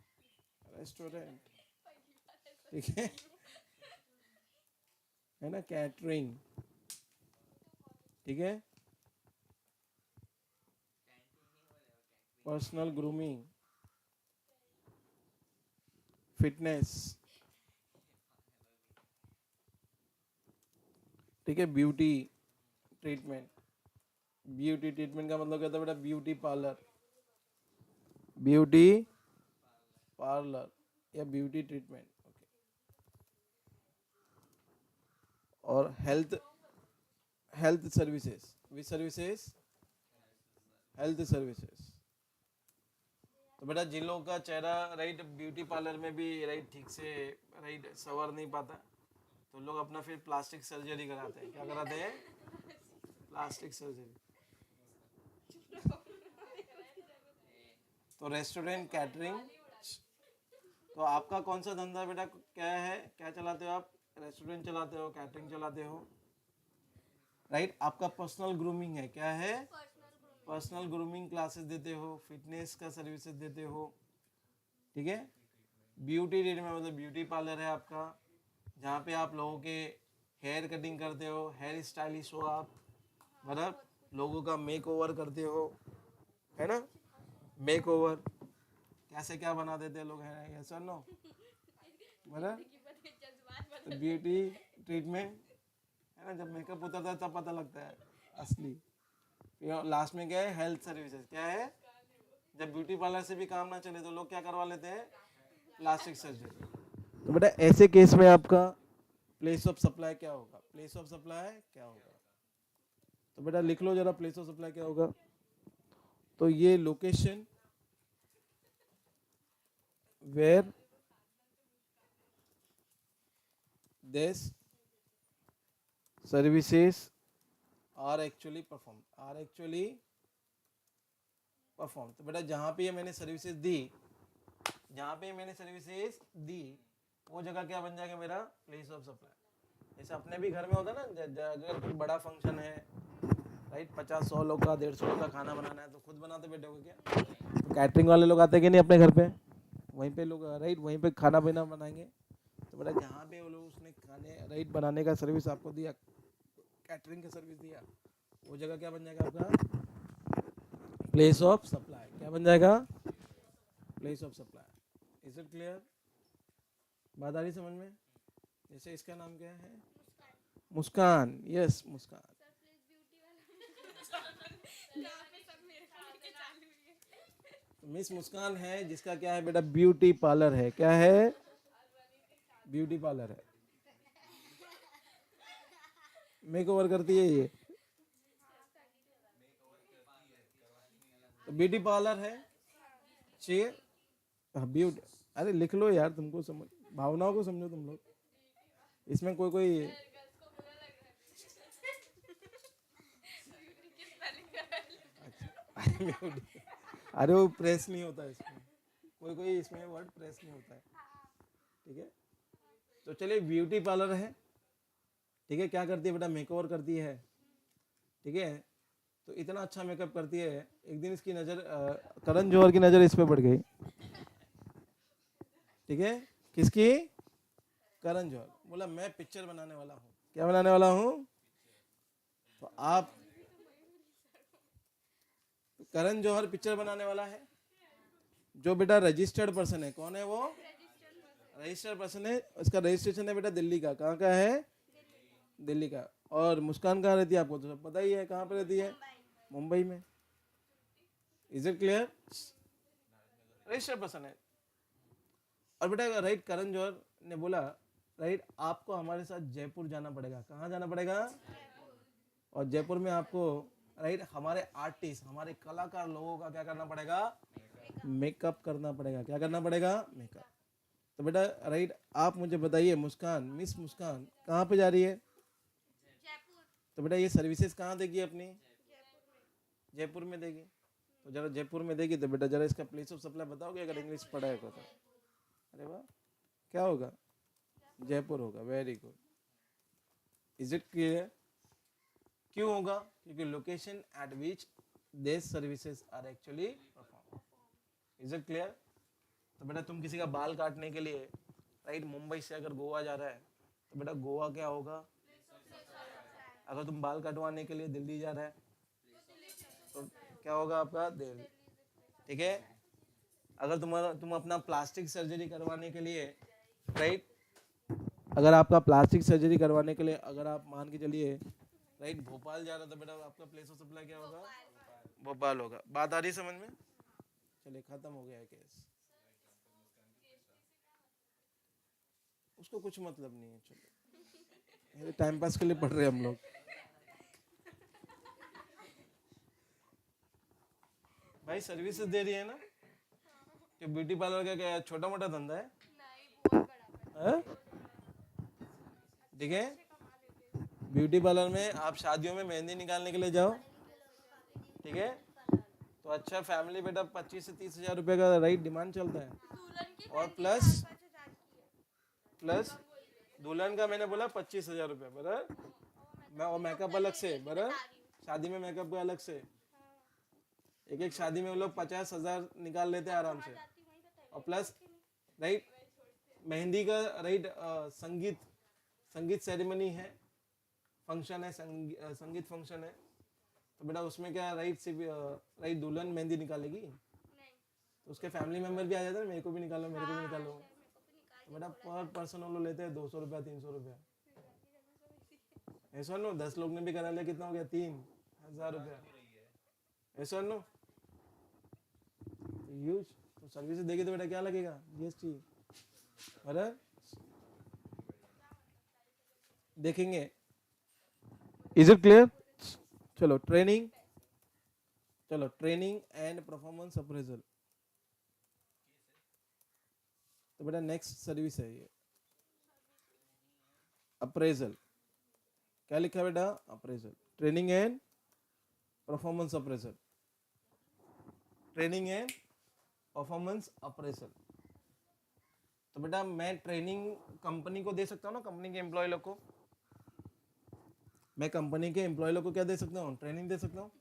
रेस्टोरेंट, ठीक है ना, कैटरिंग, ठीक है, पर्सनल ग्रूमिंग, फिटनेस, ठीक है, ब्यूटी ट्रीटमेंट, ब्यूटी ट्रीटमेंट का मतलब क्या होता है बेटा, ब्यूटी पार्लर, ब्यूटी पार्लर या ब्यूटी ट्रीटमेंट, ओके। और हेल्थ, हेल्थ सर्विसेज, विच सर्विसेज, हेल्थ सर्विसेज। तो बेटा जिन लोगों का चेहरा राइट ब्यूटी पार्लर में भी राइट ठीक से राइट संवर नहीं पाता, तो लोग अपना फिर प्लास्टिक सर्जरी कराते हैं, क्या कराते हैं, प्लास्टिक सर्जरी। तो रेस्टोरेंट, कैटरिंग, तो आपका कौन सा धंधा बेटा, क्या है, क्या चलाते हो आप, रेस्टोरेंट चलाते हो, कैटरिंग चलाते हो, राइट। आपका पर्सनल ग्रूमिंग है, क्या है, पर्सनल ग्रूमिंग क्लासेस देते हो, फिटनेस का सर्विसेज देते हो, ठीक है। ब्यूटी ट्रीटमेंट मतलब ब्यूटी पार्लर है आपका, जहाँ पे आप लोगों के हेयर कटिंग करते हो, हेयर स्टाइलिश हो आप, मतलब लोगों का मेक ओवर करते हो, है ना, मेक ओवर कैसे क्या बना देते हैं लोग, है यस और नो, मतलब तो ब्यूटी ट्रीटमेंट, है ना, जब मेकअप उतरता है तब पता लगता है असली। लास्ट में क्या है, हेल्थ सर्विसेज, क्या है, जब ब्यूटी पार्लर से भी काम ना चले तो लोग क्या करवा लेते हैं, प्लास्टिक सर्जरी। तो बेटा ऐसे केस में आपका प्लेस ऑफ सप्लाई क्या होगा, प्लेस ऑफ सप्लाई क्या होगा, तो बेटा लिख लो जरा, प्लेस ऑफ सप्लाई क्या होगा। तो ये location where this services are actually perform, तो बेटा जहाँ पे ये मैंने सर्विसेज दी, जहाँ पे मैंने सर्विसेज दी वो जगह क्या बन जाएगा मेरा, प्लेस ऑफ सप्लाई। जैसे अपने भी घर में होता है ना, अगर कोई बड़ा फंक्शन है राइट, 50-100 लोग का 150 लोग का खाना बनाना है, तो खुद बनाते बैठोगे क्या, तो कैटरिंग वाले लोग आते हैं कि नहीं अपने घर पे, वहीं पे लोग राइट वहीं पे खाना पीना बनाएंगे। तो बेटा जहाँ पे वो लोग उसने खाने राइट बनाने का सर्विस आपको दिया, कैटरिंग का सर्विस दिया, वो जगह क्या बन जाएगा आपका, प्लेस ऑफ सप्लाई, क्या बन जाएगा, place of supply. Is it clear, बात आ रही समझ में। जैसे इसका नाम क्या है, मुस्कान, यस मुस्कान, मिस मुस्कान है, जिसका क्या है बेटा, ब्यूटी पार्लर है, क्या है, ब्यूटी पार्लर है, मेक ओवर करती है ये, तो ब्यूटी पार्लर है, चाहिए, हाँ ब्यूटी, अरे लिख लो यार, तुमको समझ, भावनाओं को समझो तुम लोग, इसमें कोई कोई अरे वो प्रेस नहीं होता इसमें, कोई कोई इसमें वर्ड प्रेस नहीं होता है, ठीक है। तो चलिए ब्यूटी पार्लर है, ठीक है, क्या करती है बेटा, मेकओवर करती है, ठीक है। तो इतना अच्छा मेकअप करती है, एक दिन इसकी नज़र करण जौहर की नज़र इस पे पड़ गई। ठीक है, किसकी? करण जौहर। बोला मैं पिक्चर बनाने वाला हूँ। क्या बनाने वाला हूँ? तो आप, करण जौहर पिक्चर बनाने वाला है। जो बेटा रजिस्टर्ड पर्सन है, कौन है वो? रजिस्टर्ड पर्सन है। उसका रजिस्ट्रेशन है बेटा दिल्ली का। कहाँ का है? दिल्ली का। और मुस्कान कहाँ रहती है? आपको तो सब पता ही है कहाँ पे रहती है, मुंबई में। Is it clear? Registered person है। और बेटा राइट, करण जौहर ने बोला राइट आपको हमारे साथ जयपुर जाना पड़ेगा। कहाँ जाना पड़ेगा? और जयपुर में आपको राइट हमारे आर्टिस्ट, हमारे कलाकार लोगों का क्या करना पड़ेगा? मेकअप करना पड़ेगा। क्या करना पड़ेगा? मेकअप। तो बेटा राइट आप मुझे बताइए, मुस्कान, मिस मुस्कान कहाँ पे जा रही है? जयपुर। तो बेटा ये सर्विसेज कहाँ देगी अपनी? जयपुर में देगी। तो जरा जयपुर में देगी तो बेटा जरा इसका प्लेस ऑफ सप्लाई बताओगे अगर इंग्लिश पढ़ा है तो। अरे वाह, क्या होगा? जयपुर होगा। Very good. Is it clear? क्यों होगा? क्योंकि location at which this services are actually perform. Is it clear? तो बेटा तुम किसी का बाल काटने के लिए राइट मुंबई से अगर गोवा जा रहा है तो बेटा गोवा क्या होगा? अगर तुम बाल कटवाने के लिए दिल्ली जा रहा है तो क्या होगा आपका? दिल्ली। ठीक है। अगर तुम अपना प्लास्टिक सर्जरी करवाने के लिए राइट, अगर आपका प्लास्टिक सर्जरी करवाने के लिए अगर आप मान के चलिए राइट भोपाल जा रहा था बेटा, आपका प्लेस ऑफ सप्लाई क्या होगा? भोपाल होगा। बात आ रही समझ में? चलिए खत्म हो गया है केस, उसको कुछ मतलब नहीं है। चलो टाइम पास के लिए पढ़ रहे हैं हम लोग। भाई सर्विसेज दे रही है ना, कि ब्यूटी पार्लर का क्या छोटा मोटा धंधा है? नहीं, बहुत बड़ा हैं? ठीक है, ब्यूटी पार्लर में आप शादियों में मेहंदी निकालने के लिए जाओ, ठीक है, तो अच्छा फैमिली बेटा 25 से 30 हजार रुपए का राइट डिमांड चलता है। दुल्हन की और 4-5 हजार की है। प्लस दुल्हन का मैंने बोला 25 हजार रुपये बराबर। मैं और मेकअप अलग से बराबर, शादी में मेकअप का अलग से। एक एक शादी में वो लोग 50 हजार निकाल लेते हैं आराम से। और प्लस राइट मेहंदी का राइट संगीत, संगीत सेरेमनी है, फंक्शन है, संगीत फंक्शन है। तो बेटा उसमें क्या राइट सिर्फ राइट दुल्हन मेहंदी निकालेगी, तो उसके फैमिली मेंबर भी आ जाते हैं, मेरे को भी निकालो, मेरे को भी निकालो। तो बेटा पर पर्सन वो लोग लेते हैं 200 रुपया, 300 रुपया। ऐसा नो 10 लोग ने भी करा लिया, कितना हो गया? 3,000 रुपया। ऐसा नो यूज। तो सर्विस देगी तो बेटा क्या लगेगा? जीएसटी। अरे देखेंगे। Is it clear? चलो ट्रेनिंग, चलो ट्रेनिंग एंड परफॉर्मेंस अप्रेजल। तो बेटा नेक्स्ट सर्विस है ये अप्रेजल। क्या लिखा है बेटा? Appraisal. Training and performance appraisal. Training and performance appraisal. तो बेटा मैं ट्रेनिंग कंपनी को दे सकता हूँ ना, कंपनी के एम्प्लॉय लोग को। मैं कंपनी के एम्प्लॉय लोग को क्या दे सकता हूँ? ट्रेनिंग दे सकता हूँ।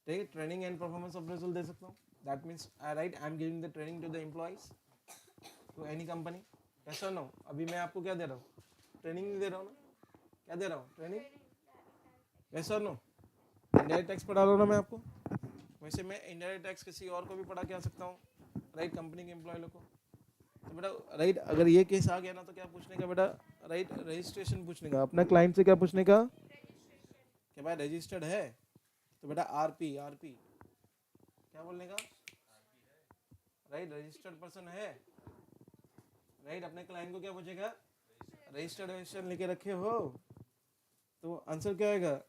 ठीक है, ट्रेनिंग एंड परफॉर्मेंस अप्रेजल दे सकता हूँ। That means I am giving the training to the employees to any company. ऐसा ना हो, अभी मैं आपको क्या दे रहा हूँ? ट्रेनिंग नहीं दे रहा हूँ ना, क्या दे रहा हूँ? ट्रेनिंग। ऐसा नो इंडायरेक्ट टैक्स पढ़ा रहा हूँ ना मैं आपको, वैसे मैं इंडायरेक्ट टैक्स किसी और को भी पढ़ा के आ सकता हूँ राइट, कंपनी के एम्प्लॉय लोग को। तो बेटा राइट अगर ये केस आ गया ना तो क्या पूछने का बेटा? राइट रजिस्ट्रेशन पूछने का, अपना क्लाइंट से क्या पूछने का कि भाई रजिस्टर्ड है? तो बेटा आरपी, आरपी क्या बोलने का? राइट रजिस्टर्ड पर्सन है। राइट अपने क्लाइंट को क्या पूछेगा? रजिस्टर्ड रजिस्टर्ड लेके रखे हो? तो आंसर क्या आएगा?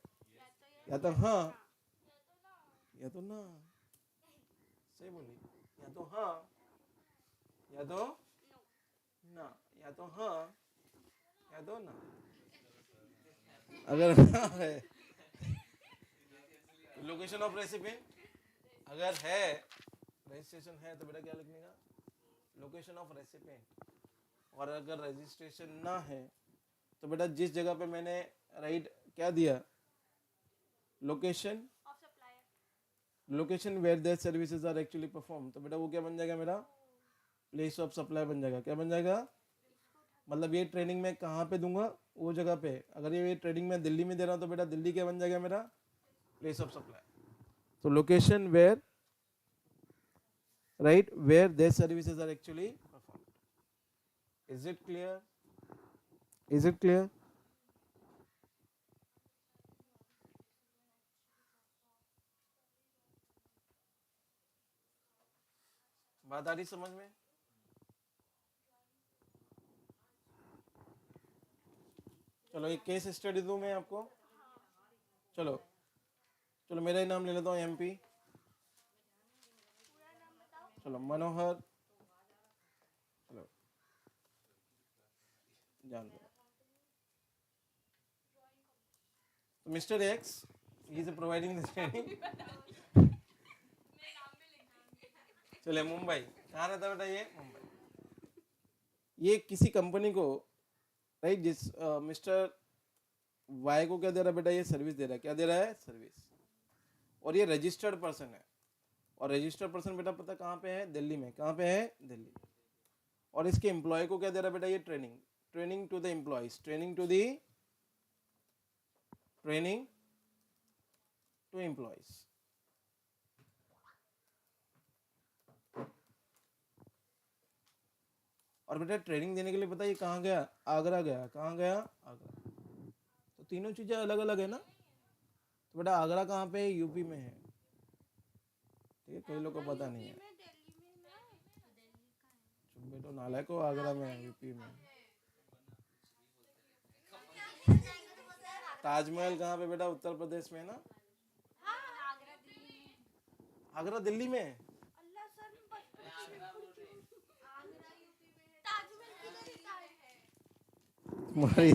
या तो हाँ या तो ना। सही बोली, या तो हाँ या तो ना, या तो हाँ या तो ना। अगर हाँ है लोकेशन ऑफ रेसिपिएंट, अगर है रजिस्ट्रेशन है तो बेटा क्या लिखने का? Location of recipient. और अगर रजिस्ट्रेशन ना है तो बेटा जिस जगह पे मैंने राइट क्या दिया? Location, of supplier, location where there services are actually perform, तो बेटा वो क्या बन जाएगा मेरा, प्लेस ऑफ सप्लाई बन जाएगा। क्या बन जाएगा, मतलब ये ट्रेनिंग मैं कहाँ पे दूंगा, वो जगह पे। अगर ये ट्रेनिंग मैं दिल्ली में दे रहा हूँ तो बेटा दिल्ली क्या बन जाएगा मेरा, प्लेस ऑफ सप्लाई। तो location where, right, where there services are actually perform. Is it clear, is it clear? बात आ रही समझ में? चलो एक केस स्टडी दूं मैं आपको। चलो चलो मेरा ही नाम ले लेता हूँ, एमपी। पूरा नाम बताओ। चलो मनोहर, चलो जान लो। तो mister x, he is providing this training. चले मुंबई, कहाँ रहता बेटा ये, मुंबई। ये किसी कंपनी को, राइट, जिस मिस्टर वाई को क्या दे रहा है बेटा, ये सर्विस दे रहा है। क्या दे रहा है, सर्विस। और ये रजिस्टर्ड पर्सन है, और रजिस्टर्ड पर्सन बेटा पता कहाँ पे है, दिल्ली में। कहाँ पे है, दिल्ली। और इसके एम्प्लॉय को क्या दे रहा है बेटा, ये training, training to the employees, training to the, training to employees. और बेटा ट्रेनिंग देने के लिए पता ये कहाँ गया, आगरा गया। कहाँ गया, आगरा। तो तीनों चीजें अलग अलग है ना। तो बेटा आगरा कहाँ पे है, यूपी में है। ठीक है, कई लोग को पता नहीं है। में दिल्ली में ना, दिल्ली का है। चुप बेटो नालायक को, आगरा में है, यूपी में। ताजमहल कहाँ पे बेटा, उत्तर प्रदेश में है ना। हाँ, आगरा दिल्ली में। आगरा दिल्ली में है। अल्लाह सर, मैं बचपन से आगरा यूपी में है। ताजमहल किधर है? तुम्हारी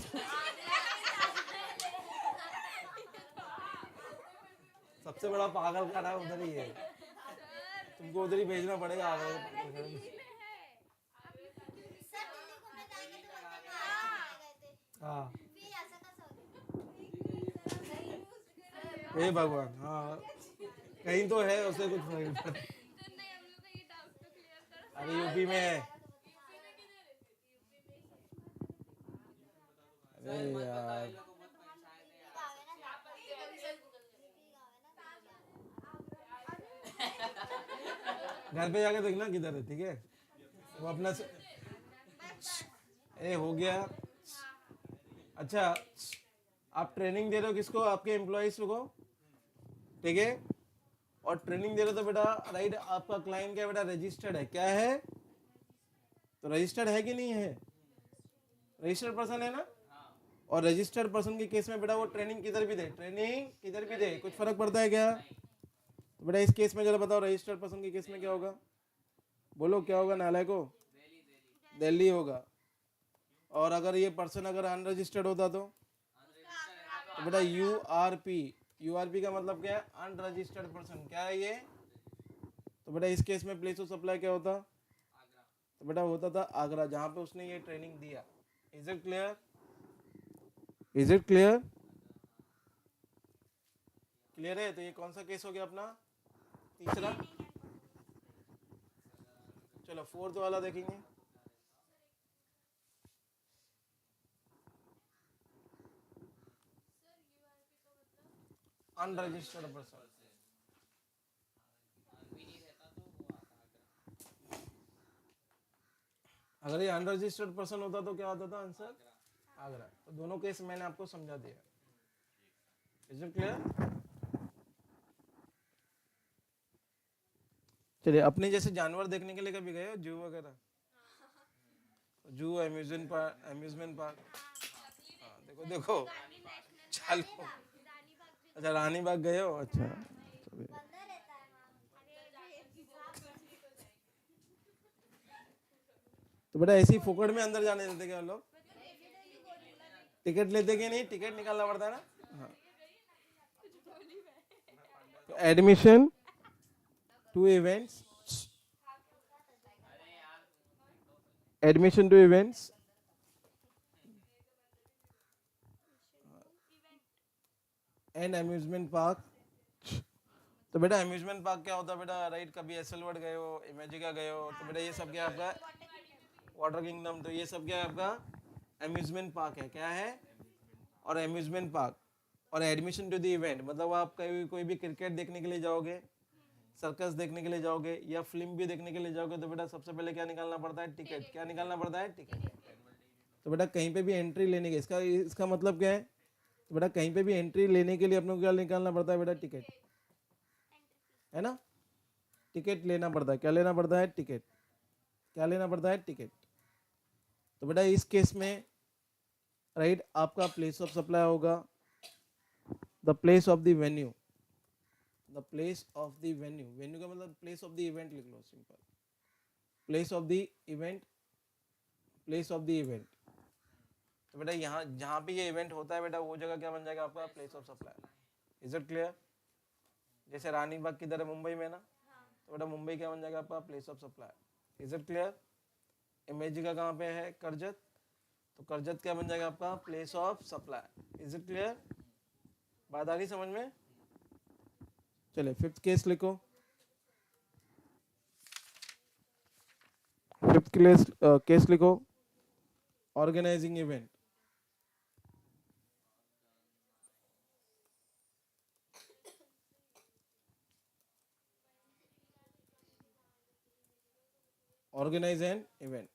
सबसे बड़ा पागल का नाम उधर ही है, तुमको उधर ही भेजना पड़ेगा, आगरा। दिल्ली में है। सर दिल्ली घूमने जाएंगे तो बोलते हैं आगरा गए थे। हाँ, फिर ऐसा कैसा हो गया? हे भगवान, हाँ कहीं तो है, उसे कुछ फर्क नहीं पड़ता। तो नहीं, हम लोग का ये डाउट तो क्लियर करो। अरे यूपी में है। अरे यार, घर पे जाके देखना किधर है, ठीक है। वो अपना से, ए हो गया। अच्छा, आप ट्रेनिंग दे रहे हो किसको, आपके एम्प्लॉयज को, ठीक है। और ट्रेनिंग दे रहे हो तो बेटा, राइट, आपका क्लाइंट क्या बेटा, रजिस्टर्ड है। क्या है, तो रजिस्टर्ड है कि नहीं है, रजिस्टर्ड पर्सन है ना। और रजिस्टर्ड पर्सन के केस में बेटा वो ट्रेनिंग किधर भी दे, ट्रेनिंग किधर भी दे, कुछ फर्क पड़ता है क्या। तो बेटा इस केस में जरा बताओ, रजिस्टर्ड पर्सन के केस में क्या होगा, बोलो क्या होगा नालायक को, दिल्ली होगा। और अगर ये पर्सन अगर अनरजिस्टर्ड होता तो बेटा यूआरपी, यूआरपी का मतलब क्या है, अनरजिस्टर्ड पर्सन। क्या है ये, तो बेटा इस केस में प्लेस ऑफ सप्लाई क्या होता, तो बेटा होता था आगरा, जहां पे उसने ये ट्रेनिंग दिया। Is it clear, is it clear, clear है। तो ये कौन सा केस हो गया अपना, तीसरा। चलो फोर्थ वाला देखेंगे। अनरजिस्टर्ड पर्सन, अगर ये अनरजिस्टर्ड पर्सन होता तो क्या होता था आंसर, आगरा। तो दोनों केस मैंने आपको समझा दिया। Is it clear. चलिए, अपने जैसे जानवर देखने के लिए कभी गए हो, जू वगैरह, जू, अम्यूजमेंट पार्क। हाँ देखो देखो, चलो। अच्छा रानी बाग गए हो, अच्छा चलिए। तो बेटा ऐसी फोकट में अंदर जाने देते क्या लोग, टिकट लेते कि नहीं, टिकट निकालना पड़ता है ना। हाँ, तो admission to events, admission to events, and amusement park. तो बेटा अम्यूजमेंट पार्क क्या होता है बेटा, राइट? कभी एसएल वर्ल्ड गए हो, इमेजिका गए हो, तो बेटा ये सब क्या है आपका वाटर किंगडम, तो ये सब क्या है आपका अम्यूजमेंट पार्क है। क्या है? और अम्यूजमेंट पार्क और एडमिशन टू द इवेंट, मतलब आप कोई भी क्रिकेट देखने के लिए जाओगे, सर्कस देखने के लिए जाओगे या फिल्म भी देखने के लिए जाओगे, तो बेटा सबसे पहले क्या निकालना पड़ता है? टिकट। क्या निकालना पड़ता है? टिकट। तो बेटा कहीं पे भी एंट्री लेने के इसका इसका मतलब क्या है? तो बेटा कहीं पे भी एंट्री लेने के लिए अपने को क्या निकालना पड़ता है बेटा? टिकट, है ना? टिकट लेना पड़ता है। क्या लेना पड़ता है? टिकट। क्या लेना पड़ता है? टिकट। तो बेटा इस केस में राइट आपका प्लेस ऑफ सप्लाई होगा the place of the venue. The place of the venue, venue का मतलब प्लेस ऑफ द इवेंट लिख लो, simple. Place of the event, place of the event. तो बेटा यहाँ जहाँ पे ये इवेंट होता है बेटा वो जगह क्या बन जाएगा आपका? Place of supply. Is it clear? जैसे रानी बाग किधर है? मुंबई में ना, तो बेटा मुंबई क्या बन जाएगा आपका? Place of supply. Is it clear? Imagica कहाँ पे है? करजत, तो करजत क्या बन जाएगा आपका? Place of supply. Is it clear? बात आ रही समझ में? चलिए फिफ्थ केस लिखो। फिफ्थ केस लिखो, organising event. Organise an event.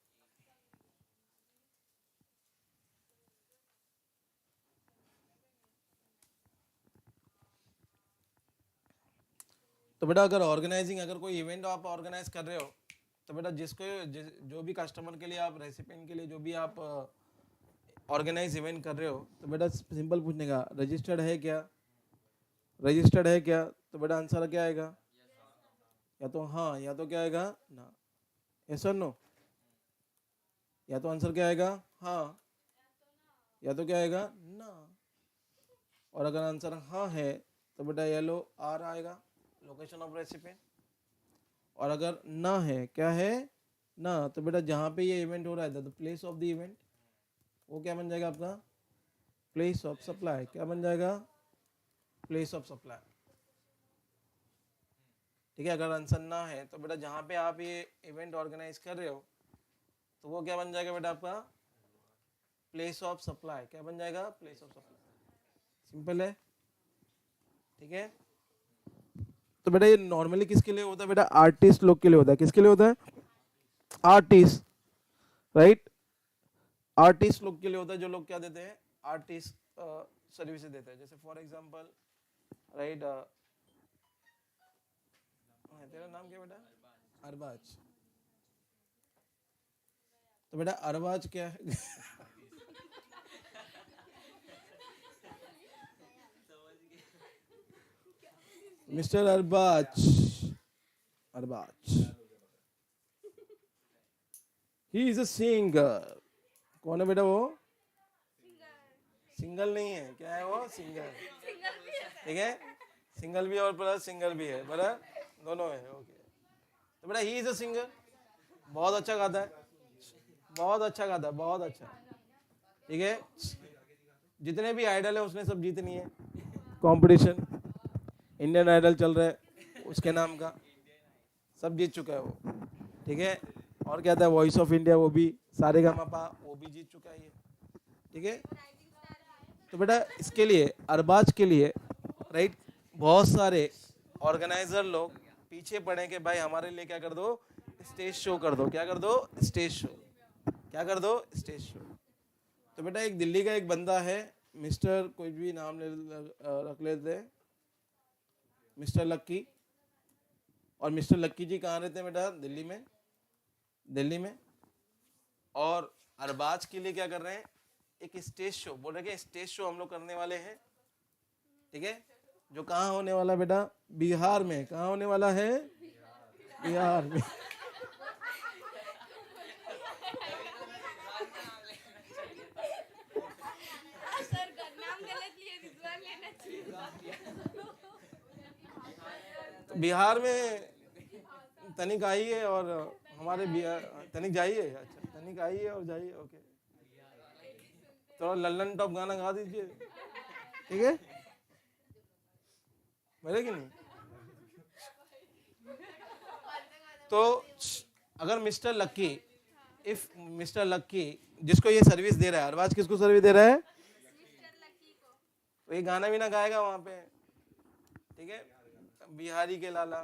तो बेटा अगर ऑर्गेनाइजिंग, अगर कोई इवेंट आप ऑर्गेनाइज कर रहे हो, तो बेटा जो भी कस्टमर के लिए आप, रेसिपिएंट के लिए जो भी आप ऑर्गेनाइज इवेंट कर रहे हो, तो बेटा सिंपल पूछने का रजिस्टर्ड है क्या? रजिस्टर्ड है क्या? तो बेटा आंसर क्या आएगा? या तो हाँ या तो क्या आएगा? ना। यस और नो? या तो आंसर क्या आएगा? हाँ, या तो क्या आएगा? ना। और अगर आंसर हाँ है तो बेटा येलो आर आएगा, लोकेशन ऑफ रेसिपिएंट। और अगर ना है, क्या है? ना, तो बेटा जहाँ पे ये इवेंट हो रहा है the place of the event, वो क्या बन जाएगा आपका? Place of supply. क्या बन जाएगा? Place of supply. ठीक है, अगर आंसर ना है तो बेटा जहाँ पे आप ये इवेंट ऑर्गेनाइज कर रहे हो तो वो क्या बन जाएगा बेटा आपका? Place of supply. क्या बन जाएगा? Place of supply. सिंपल है, ठीक है। तो बेटा ये नॉर्मली किसके लिए होता है बेटा? आर्टिस्ट लोग के लिए होता है। किसके लिए होता है? Artist, right? आर्टिस्ट लोग के लिए होता है, जो लोग क्या देते हैं? आर्टिस्ट सर्विसेज देते हैं। जैसे फॉर एग्जांपल राइट, तेरा नाम क्या बेटा? अरबाज। तो बेटा अरबाज क्या है? Mister Arbaaz, Arbaaz he is a singer. कौन है बेटा वो? सिंगल नहीं है, क्या है वो? सिंगर, ठीक है। सिंगल भी है और प्लस सिंगर भी है, बराबर दोनों है, ओके। तो बेटा ही इज अ सिंगर, बहुत अच्छा गाता है, बहुत अच्छा गाता है, बहुत अच्छा, ठीक है। जितने भी आइडल है उसने सब जीतनी है, कंपटीशन इंडियन आइडल चल रहा है उसके नाम का, सब जीत चुका है वो, ठीक है। और क्या था? वॉइस ऑफ इंडिया, वो भी सारेगामापा वो भी जीत चुका है ये, ठीक है। तो बेटा इसके लिए, अरबाज के लिए राइट, बहुत सारे ऑर्गेनाइजर लोग पीछे पड़े कि भाई हमारे लिए क्या कर दो? स्टेज शो कर दो। क्या कर दो? Stage show. क्या कर दो? Stage show. तो बेटा एक दिल्ली का एक बंदा है, मिस्टर कोई भी नाम रख लेते हैं, मिस्टर लक्की। और मिस्टर लक्की जी कहाँ रहते हैं बेटा? दिल्ली में, दिल्ली में। और अरबाज के लिए क्या कर रहे हैं? एक स्टेज शो, बोल रहे कि स्टेज शो हम लोग करने वाले हैं, ठीक है। जो कहाँ होने वाला बेटा? बिहार में। कहाँ होने वाला है? बिहार में। सर नाम गलत लिए, रिजवान लेना चाहिए। तो बिहार में तनिक आइए और हमारे बिहार, तनिक जाइए, अच्छा तनिक आइए और जाइए, ओके। थोड़ा लल्लन टॉप गाना गा दीजिए, ठीक है। मेरे कि नहीं? तो अगर मिस्टर लक्की, इफ मिस्टर लक्की जिसको ये सर्विस दे रहा है, अरबाज किसको सर्विस दे रहा है? तो ये गाना भी ना गाएगा वहां पे, ठीक है? बिहारी के लाला,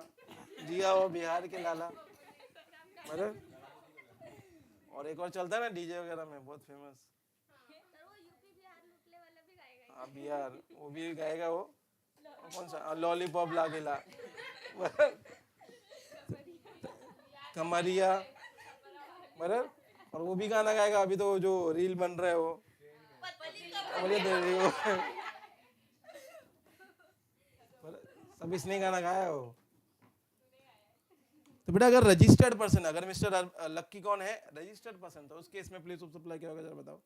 जिया वो बिहार के लाला, मतलब। और एक और चलता है ना डीजे वगैरह में, बहुत फेमस। हाँ बिहार, वो भी गाएगा वो। कौन सा? लॉलीपॉप लागेला, कमरिया, मतलब। और वो भी गाना गाएगा, अभी तो जो रील बन रहा है वो, कमरिया दे रही हो। सब इसने गाना गाया हो। तो बेटा अगर रजिस्टर्ड पर्सन, अगर मिस्टर लक्की कौन है? रजिस्टर्ड पर्सन, तो उस केस में प्लेस ऑफ सप्लाई क्या होगा जरा बताओ?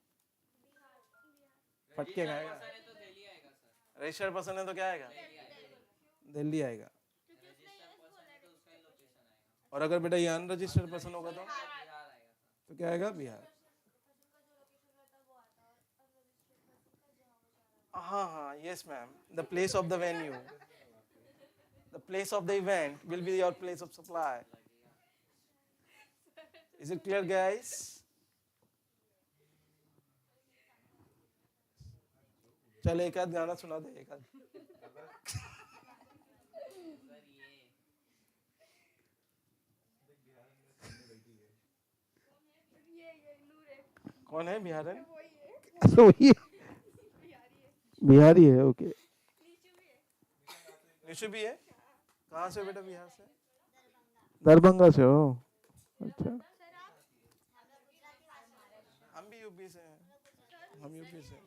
फटके खाएगा। रजिस्टर्ड पर्सन है तो क्या आएगा? दिल्ली आएगा। और अगर बेटा ये अनरजिस्टर्ड पर्सन होगा तो क्या आएगा? बिहार। हाँ हाँ, yes ma'am, the place of the venue, the place of the event will be your place of supply. Is it clear guys? चल एक आध गाना सुना दे, एक आध। कौन है बिहारन? अच्छा वही है, बिहारी है, ओके। निशु भी है। कहाँ से बेटा? बिहार से, दरभंगा से हो? अच्छा, हम भी यूपी से हैं, हम यूपी से।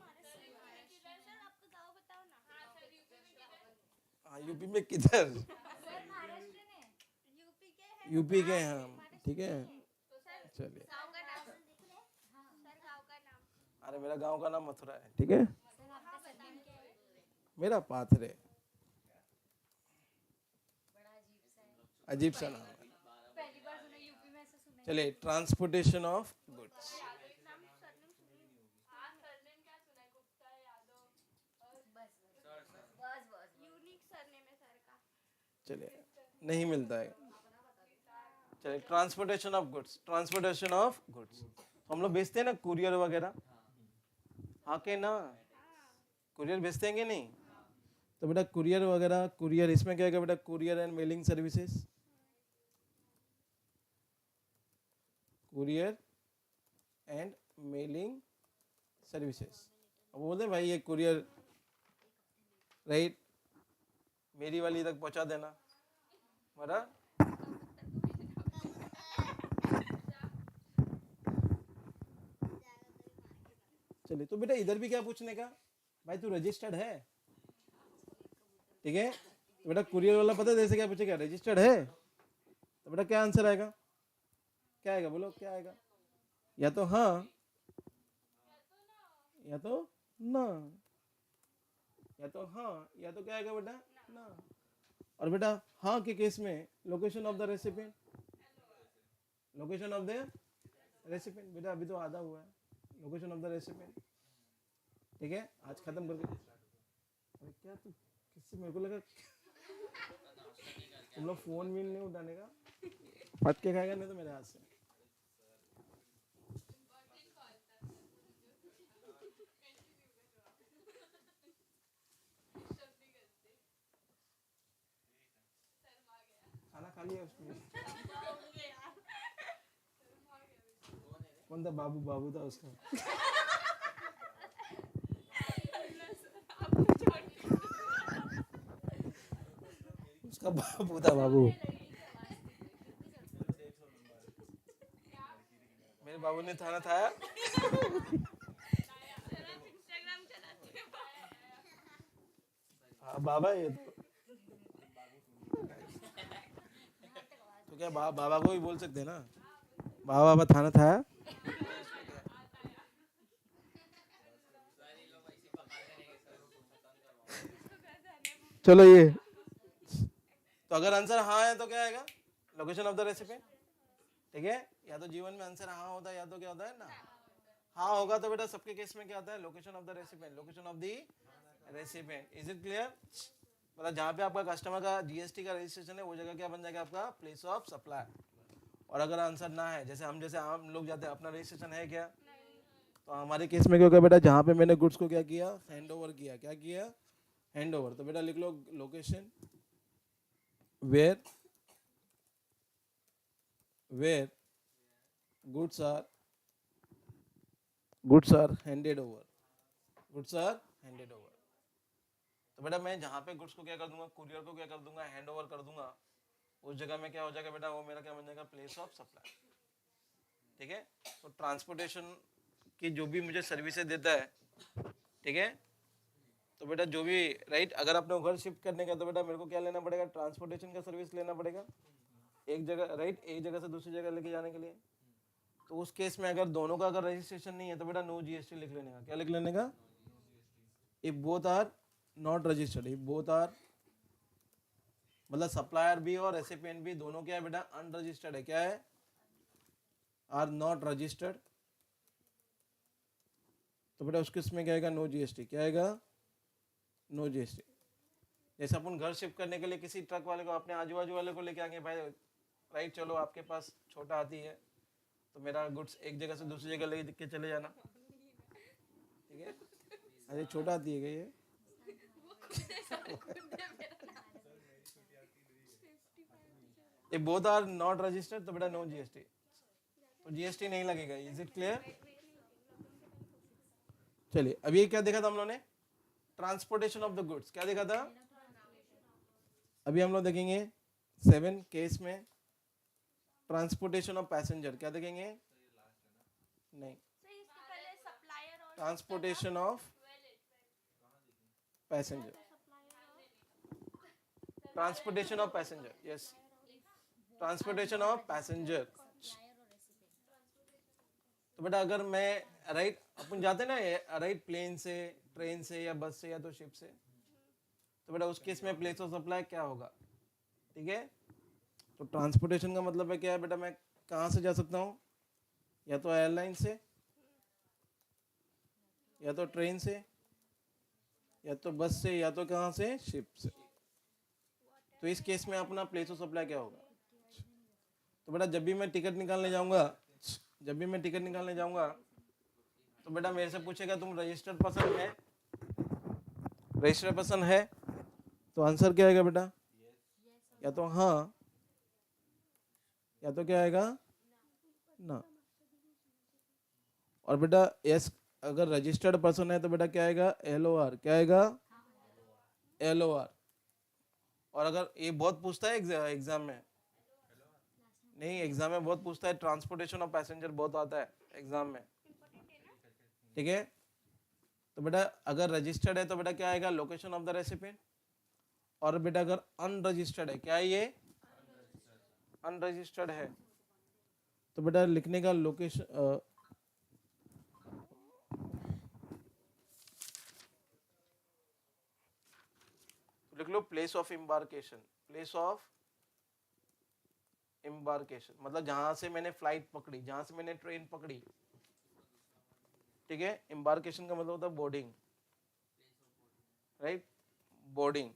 हाँ यूपी में किधर? यूपी के हैं हम, ठीक है। चलिए, अरे मेरा गांव का नाम मथुरा है, ठीक है। मेरा पाथरे, अजीब सा नाम है। चलिए, ट्रांसपोर्टेशन ऑफ गुड्स। चलिए, नहीं मिलता है। चलिए, transportation of goods, transportation of goods. तो हम लोग भेजते हैं ना कुरियर वगैरह, हाँ के ना? कुरियर भेजते हैं कि नहीं? तो बेटा कुरियर वगैरह, कुरियर इसमें क्या है बेटा? Courier and mailing services, courier and mailing services. अब बोलते हैं भाई ये कुरियर, राइट, मेरी वाली तक पहुंचा देना, बरा। चलिए, तो बेटा इधर भी क्या पूछने का भाई, तू रजिस्टर्ड है, ठीक है? तो बेटा कुरियर वाला पता है जैसे क्या पूछेगा? रजिस्टर्ड है। तो बेटा क्या आंसर आएगा? क्या आएगा बोलो, क्या आएगा? या तो हाँ, या तो ना, या तो हाँ, या तो क्या आएगा बेटा? ना। और बेटा हाँ के केस में location of the recipient, location of the recipient. बेटा अभी तो आधा हुआ है, लोकेशन ऑफ द रेसिपिएंट, ठीक है। आज खत्म कर दो। अरे क्या तू किससे? मेरे को लगा तुम लोग फोन भी नहीं उठाने का, फट के खाएगा नहीं तो मेरे हाथ से। खाना खा लिया उसने? कौन था? बाबू, बाबू था उसका। उसका बाबू था, बाबू। मेरे बाबू ने खाना खाया। हाँ बाबा, ये तो क्या बाबा को भी बोल सकते हैं ना, बाबा बाबा थाना था। चलो ये, तो अगर आंसर हाँ है तो क्या आएगा? लोकेशन ऑफ द रेसिपिएंट, ठीक है। या तो जीवन में आंसर हाँ होता है, या तो क्या होता है ना, हाँ होगा। तो बेटा सबके केस में क्या आता है? Location of the recipient, location of the recipient. Is it clear? मतलब जहाँ पे आपका कस्टमर का जीएसटी का रजिस्ट्रेशन है वो जगह क्या बन जाएगा आपका प्लेस ऑफ सप्लाई। और अगर आंसर ना है, जैसे आम लोग जाते हैं, अपना रजिस्ट्रेशन है क्या, तो हमारे केस में क्या होगा बेटा, जहाँ पे मैंने गुड्स को क्या किया, हैंड ओवर किया, क्या किया, हैंड ओवर। तो बेटा लिख लो location where goods are handed over, goods are handed over. तो बेटा मैं जहाँ पे गुड्स को क्या कर दूंगा, कुरियर को क्या कर दूंगा, हैंड ओवर कर दूंगा, उस जगह में क्या हो जाएगा बेटा, वो मेरा क्या बन जाएगा, प्लेस ऑफ सप्लाई। ठीक है। तो ट्रांसपोर्टेशन की जो भी मुझे सर्विसेज देता है, ठीक है, तो बेटा जो भी राइट, अगर अपने घर शिफ्ट करने का तो बेटा मेरे को क्या लेना पड़ेगा, ट्रांसपोर्टेशन का सर्विस लेना पड़ेगा एक जगह, राइट, एक जगह से दूसरी जगह लेके जाने के लिए। तो उस केस में अगर दोनों का अगर रजिस्ट्रेशन नहीं है तो बेटा नो जीएसटी लिख लेने का। क्या लिख लेने का, if both are not registered, if both are मतलब सप्लायर भी और रेसिपिएंट भी दोनों क्या है बेटा, अनरजिस्टर्ड है, क्या है, आर नॉट रजिस्टर्ड, तो बेटा उस केस में क्या आएगा, नो जीएसटी। क्या आएगा, नो जीएसटी। जैसे अपन घर शिफ्ट करने के लिए किसी ट्रक वाले को, अपने आजू बाजू वाले को लेके आएंगे, भाई राइट चलो आपके पास छोटा हाथी है तो मेरा गुड्स एक जगह से दूसरी जगह ले के चले जाना, ठीक है, अरे छोटा हाथी है क्या ये, ये बोथ आर नॉट रजिस्टर्ड तो बेटा नो जीएसटी, तो जीएसटी नहीं लगेगा। Is it clear. चलिए अभी ये क्या देखा था हम लोगों ने, ट्रांसपोर्टेशन ऑफ द गुड्स, क्या देखा था। अभी हम लोग देखेंगे 7 केस में ट्रांसपोर्टेशन ऑफ पैसेंजर, क्या देखेंगे, नहीं, transportation of passenger, transportation of passenger, yes, transportation of passenger. तो बेटा अगर मैं राइट, अपन जाते ना राइट, प्लेन से, ट्रेन से, या बस से, या तो शिप से, तो बेटा उस केस में प्लेस ऑफ सप्लाई क्या होगा, ठीक है। तो ट्रांसपोर्टेशन का मतलब है क्या है बेटा, मैं कहाँ से जा सकता हूँ, या तो एयरलाइन से, या तो ट्रेन से, या तो बस से, या तो कहाँ से, शिप से। तो इस केस में अपना प्लेस ऑफ सप्लाई क्या होगा। तो बेटा जब भी मैं टिकट निकालने जाऊंगा, तो बेटा मेरे से पूछेगा तुम रजिस्टर्ड पर्सन है, तो आंसर क्या आएगा बेटा, या तो हाँ, या तो क्या आएगा, ना। और बेटा यस, अगर रजिस्टर्ड पर्सन है तो बेटा क्या आएगा, LOR, क्या आएगा, LOR। और अगर ये बहुत पूछता है एग्जाम में, नहीं एग्जाम में बहुत पूछता है, ट्रांसपोर्टेशन ऑफ पैसेंजर बहुत आता है एग्जाम में, ठीक है। तो बेटा अगर रजिस्टर्ड है तो बेटा क्या आएगा, लोकेशन ऑफ द रेसिपिएंट। और बेटा अगर अनरजिस्टर्ड है, क्या है ये, अनरजिस्टर्ड है, तो बेटा लिखने का लोकेशन, लिख लो प्लेस ऑफ एम्बार्केशन, मतलब जहां से मैंने फ्लाइट पकड़ी, जहां से मैंने ट्रेन पकड़ी, ठीक है। एम्बार्केशन का मतलब होता है boarding, right, boarding,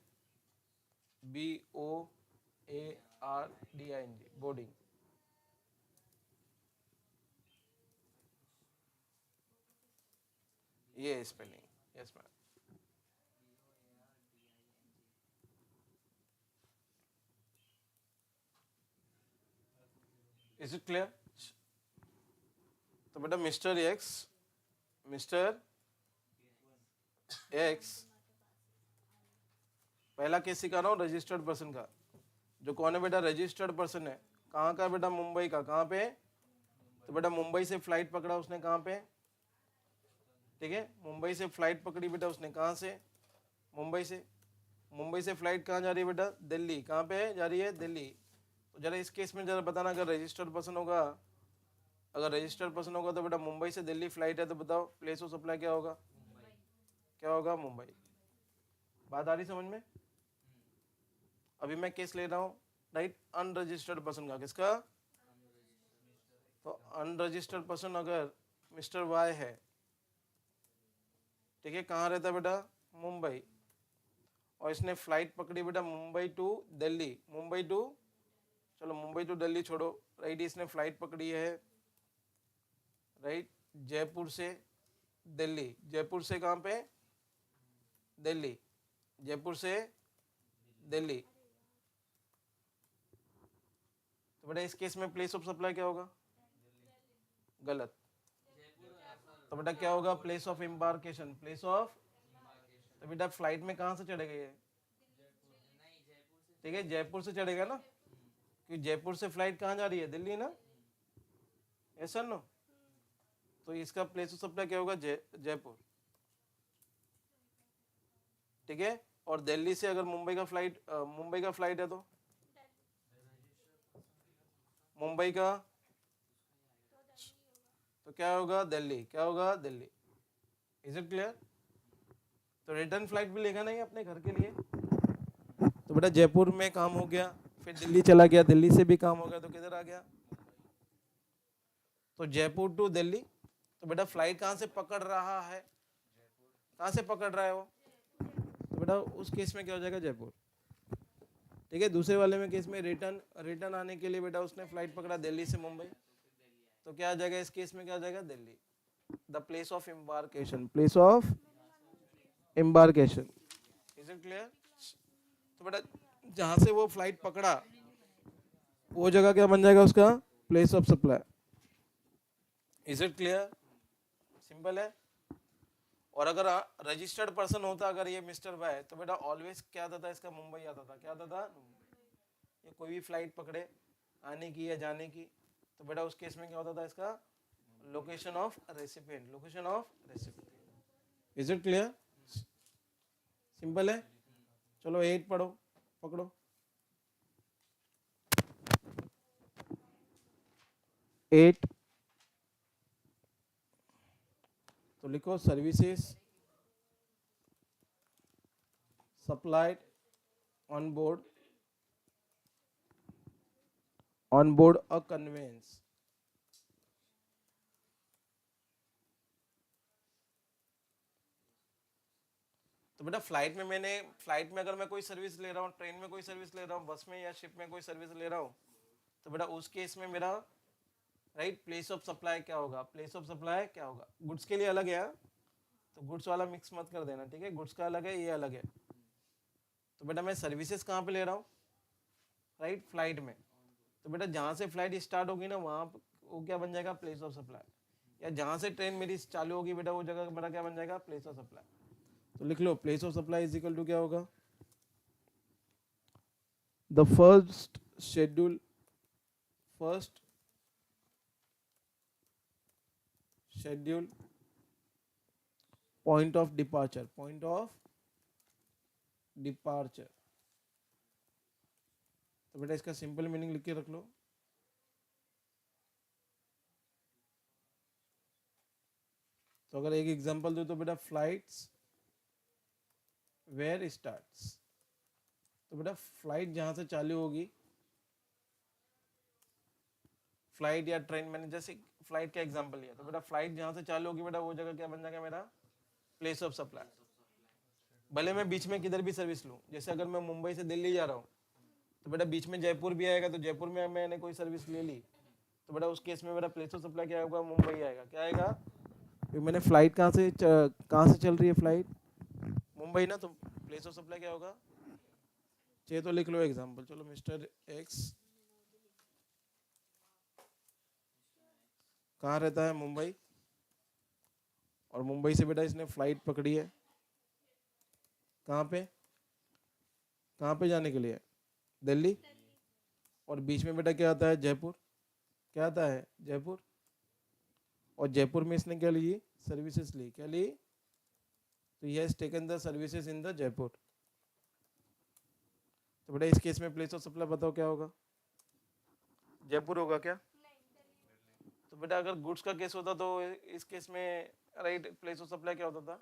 BOARDING, boarding. ये spelling, yes ma'am. Is it clear. तो बेटा मिस्टर एक्स, पहला केस सिखा रहा हूँ रजिस्टर्ड पर्सन का। जो कौन है बेटा, रजिस्टर्ड पर्सन है, कहाँ का बेटा, मुंबई का। कहाँ पे, तो बेटा मुंबई से फ्लाइट पकड़ा उसने, कहाँ पे, ठीक है, मुंबई से फ्लाइट पकड़ी बेटा उसने, कहाँ से, मुंबई से फ्लाइट कहाँ जा रही है बेटा, दिल्ली। कहाँ पे जा रही है, दिल्ली। तो जरा इस केस में जरा बताना, अगर रजिस्टर्ड पर्सन होगा तो बेटा मुंबई से दिल्ली फ्लाइट है, तो बताओ प्लेस ऑफ सप्लाई क्या होगा, मुंबई। बात आ रही समझ में। अभी मैं केस ले रहा हूँ राइट, अनरजिस्टर्ड पर्सन का, किसका, तो अनरजिस्टर्ड पर्सन अगर मिस्टर वाई है, ठीक है, कहाँ रहता है बेटा, मुंबई। और इसने फ्लाइट पकड़ी बेटा मुंबई टू दिल्ली, मुंबई टू, चलो मुंबई टू दिल्ली छोड़ो, राइट, इसने फ्लाइट पकड़ी है, राइट, जयपुर से दिल्ली, जयपुर से कहाँ पे, दिल्ली, जयपुर से दिल्ली। तो बेटा इस केस में प्लेस ऑफ सप्लाई क्या होगा, गलत। तो बेटा क्या होगा, place of embarkation, place of, तो बेटा फ्लाइट में कहाँ से चढ़ेगा ये, ठीक है, जयपुर से चढ़ेगा ना, क्योंकि जयपुर से फ्लाइट कहाँ जा रही है, दिल्ली ना, ऐसा नो। तो इसका प्लेस ऑफ सप्लाई क्या होगा, जयपुर, ठीक है। और दिल्ली से अगर मुंबई का फ्लाइट है तो मुंबई का, तो क्या होगा, दिल्ली, क्या होगा, दिल्ली। Is it clear. तो रिटर्न फ्लाइट भी लेगा नहीं अपने घर के लिए। तो बेटा जयपुर में काम हो गया, फिर दिल्ली चला गया, दिल्ली से भी काम हो गया, तो किधर आ गया, तो जयपुर टू दिल्ली। तो बेटा फ्लाइट कहाँ से पकड़ रहा है, कहाँ से पकड़ रहा है वो, तो बेटा उस केस में क्या हो जाएगा, जयपुर, ठीक है। दूसरे वाले में केस में रिटर्न आने के लिए बेटा उसने फ्लाइट पकड़ा दिल्ली से मुंबई, तो क्या आ जाएगा, इस केस में क्या आ जाएगा, Delhi, the place of embarkation, place of embarkation. Is it clear. तो बेटा जहां से वो फ्लाइट पकड़ा वो जगह क्या बन जाएगा उसका, place of supply. Is it clear, simple है। और अगर रजिस्टर्ड पर्सन होता अगर ये मिस्टर भाई, तो बेटा ऑलवेज क्या आता था इसका, मुंबई आता था, क्या आता था, ये कोई भी फ्लाइट पकड़े आने की या जाने की, तो बेटा उस केस में क्या होता था इसका, location of recipient, location of recipient. Is it clear, simple है। चलो 8 पढ़ो, पकड़ो 8। तो लिखो services supplied on board a conveyance. तो बेटा फ्लाइट में अगर मैं कोई सर्विस ले रहा हूँ, ट्रेन में कोई सर्विस ले रहा हूँ, बस में या शिप में कोई सर्विस ले रहा हूँ, तो बेटा उस केस में मेरा राइट प्लेस ऑफ सप्लाई क्या होगा, प्लेस ऑफ सप्लाई क्या होगा, गुड्स के लिए अलग है, तो गुड्स वाला मिक्स मत कर देना, ठीक है, गुड्स का अलग है, ये अलग है। तो बेटा मैं सर्विसेज कहाँ पे ले रहा हूँ, राइट, फ्लाइट में। तो बेटा जहाँ से फ्लाइट स्टार्ट होगी ना वहाँ वो क्या बन जाएगा, प्लेस ऑफ सप्लाई। या जहाँ से ट्रेन मेरी चालू होगी बेटा वो जगह मेरा क्या बन जाएगा, प्लेस ऑफ सप्लाई। तो लिख लो place of supply is equal to क्या होगा, the first schedule point of departure, तो बेटा इसका सिंपल मीनिंग लिख के रख लो। तो अगर एक एग्जांपल दो तो बेटा फ्लाइट्स वेयर स्टार्ट्स, तो बेटा फ्लाइट जहां से चालू होगी, फ्लाइट या ट्रेन, मैंने जैसे फ्लाइट का एग्जांपल लिया, तो बेटा फ्लाइट जहां से चालू होगी बेटा वो जगह क्या बन जाएगा मेरा, प्लेस ऑफ सप्लाई। भले मैं बीच में किधर भी सर्विस लूँ, जैसे अगर मैं मुंबई से दिल्ली जा रहा हूँ तो बेटा बीच में जयपुर भी आएगा, तो जयपुर में मैंने कोई सर्विस ले ली तो बेटा उस केस में मेरा प्लेस ऑफ सप्लाई क्या होगा, मुंबई आएगा। क्या आएगा, क्योंकि मैंने फ्लाइट कहाँ से चल रही है, फ्लाइट मुंबई ना, तो प्लेस ऑफ सप्लाई क्या होगा, चाहिए तो लिख लो एग्जांपल। चलो मिस्टर एक्स कहाँ रहता है, मुंबई, और मुंबई से बेटा इसने फ्लाइट पकड़ी है कहाँ पे जाने के लिए, दिल्ली, और बीच में बेटा क्या आता है, जयपुर, क्या आता है, जयपुर, और जयपुर में इसने क्या ली, सर्विसेज ली, क्या ली, तो ये has taken the services in the Jaipur. तो बेटा इस केस में प्लेस ऑफ सप्लाई बताओ क्या होगा, जयपुर होगा क्या। तो बेटा अगर गुड्स का केस होता तो इस केस में राइट प्लेस ऑफ सप्लाई क्या होता था,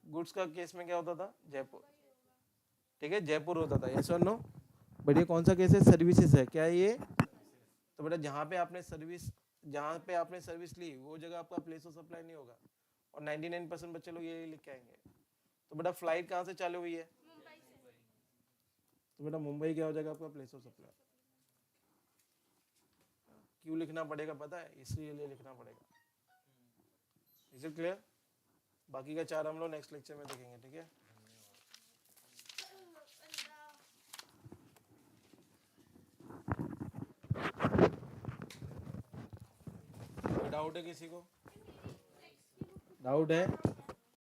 गुड्स का केस में क्या होता था, जयपुर, ठीक है, जयपुर होता था, यस और नो। बट ये कौन सा केस है, सर्विसेज है, क्या है ये। तो बेटा जहाँ पे आपने सर्विस ली वो जगह आपका प्लेस ऑफ सप्लाई नहीं होगा, और 99% बच्चे लोग ये लिख के आएंगे। तो बेटा फ्लाइट कहाँ से चालू हुई है, तो बेटा मुंबई क्या हो जाएगा आपका? Place of supply. क्यों लिखना पड़ेगा पता है? इसलिए लिखना पड़ेगा। Is it clear? बाकी का 4 हम लोग नेक्स्ट लेक्चर में देखेंगे, ठीक है? डाउट है किसी को? डाउट है?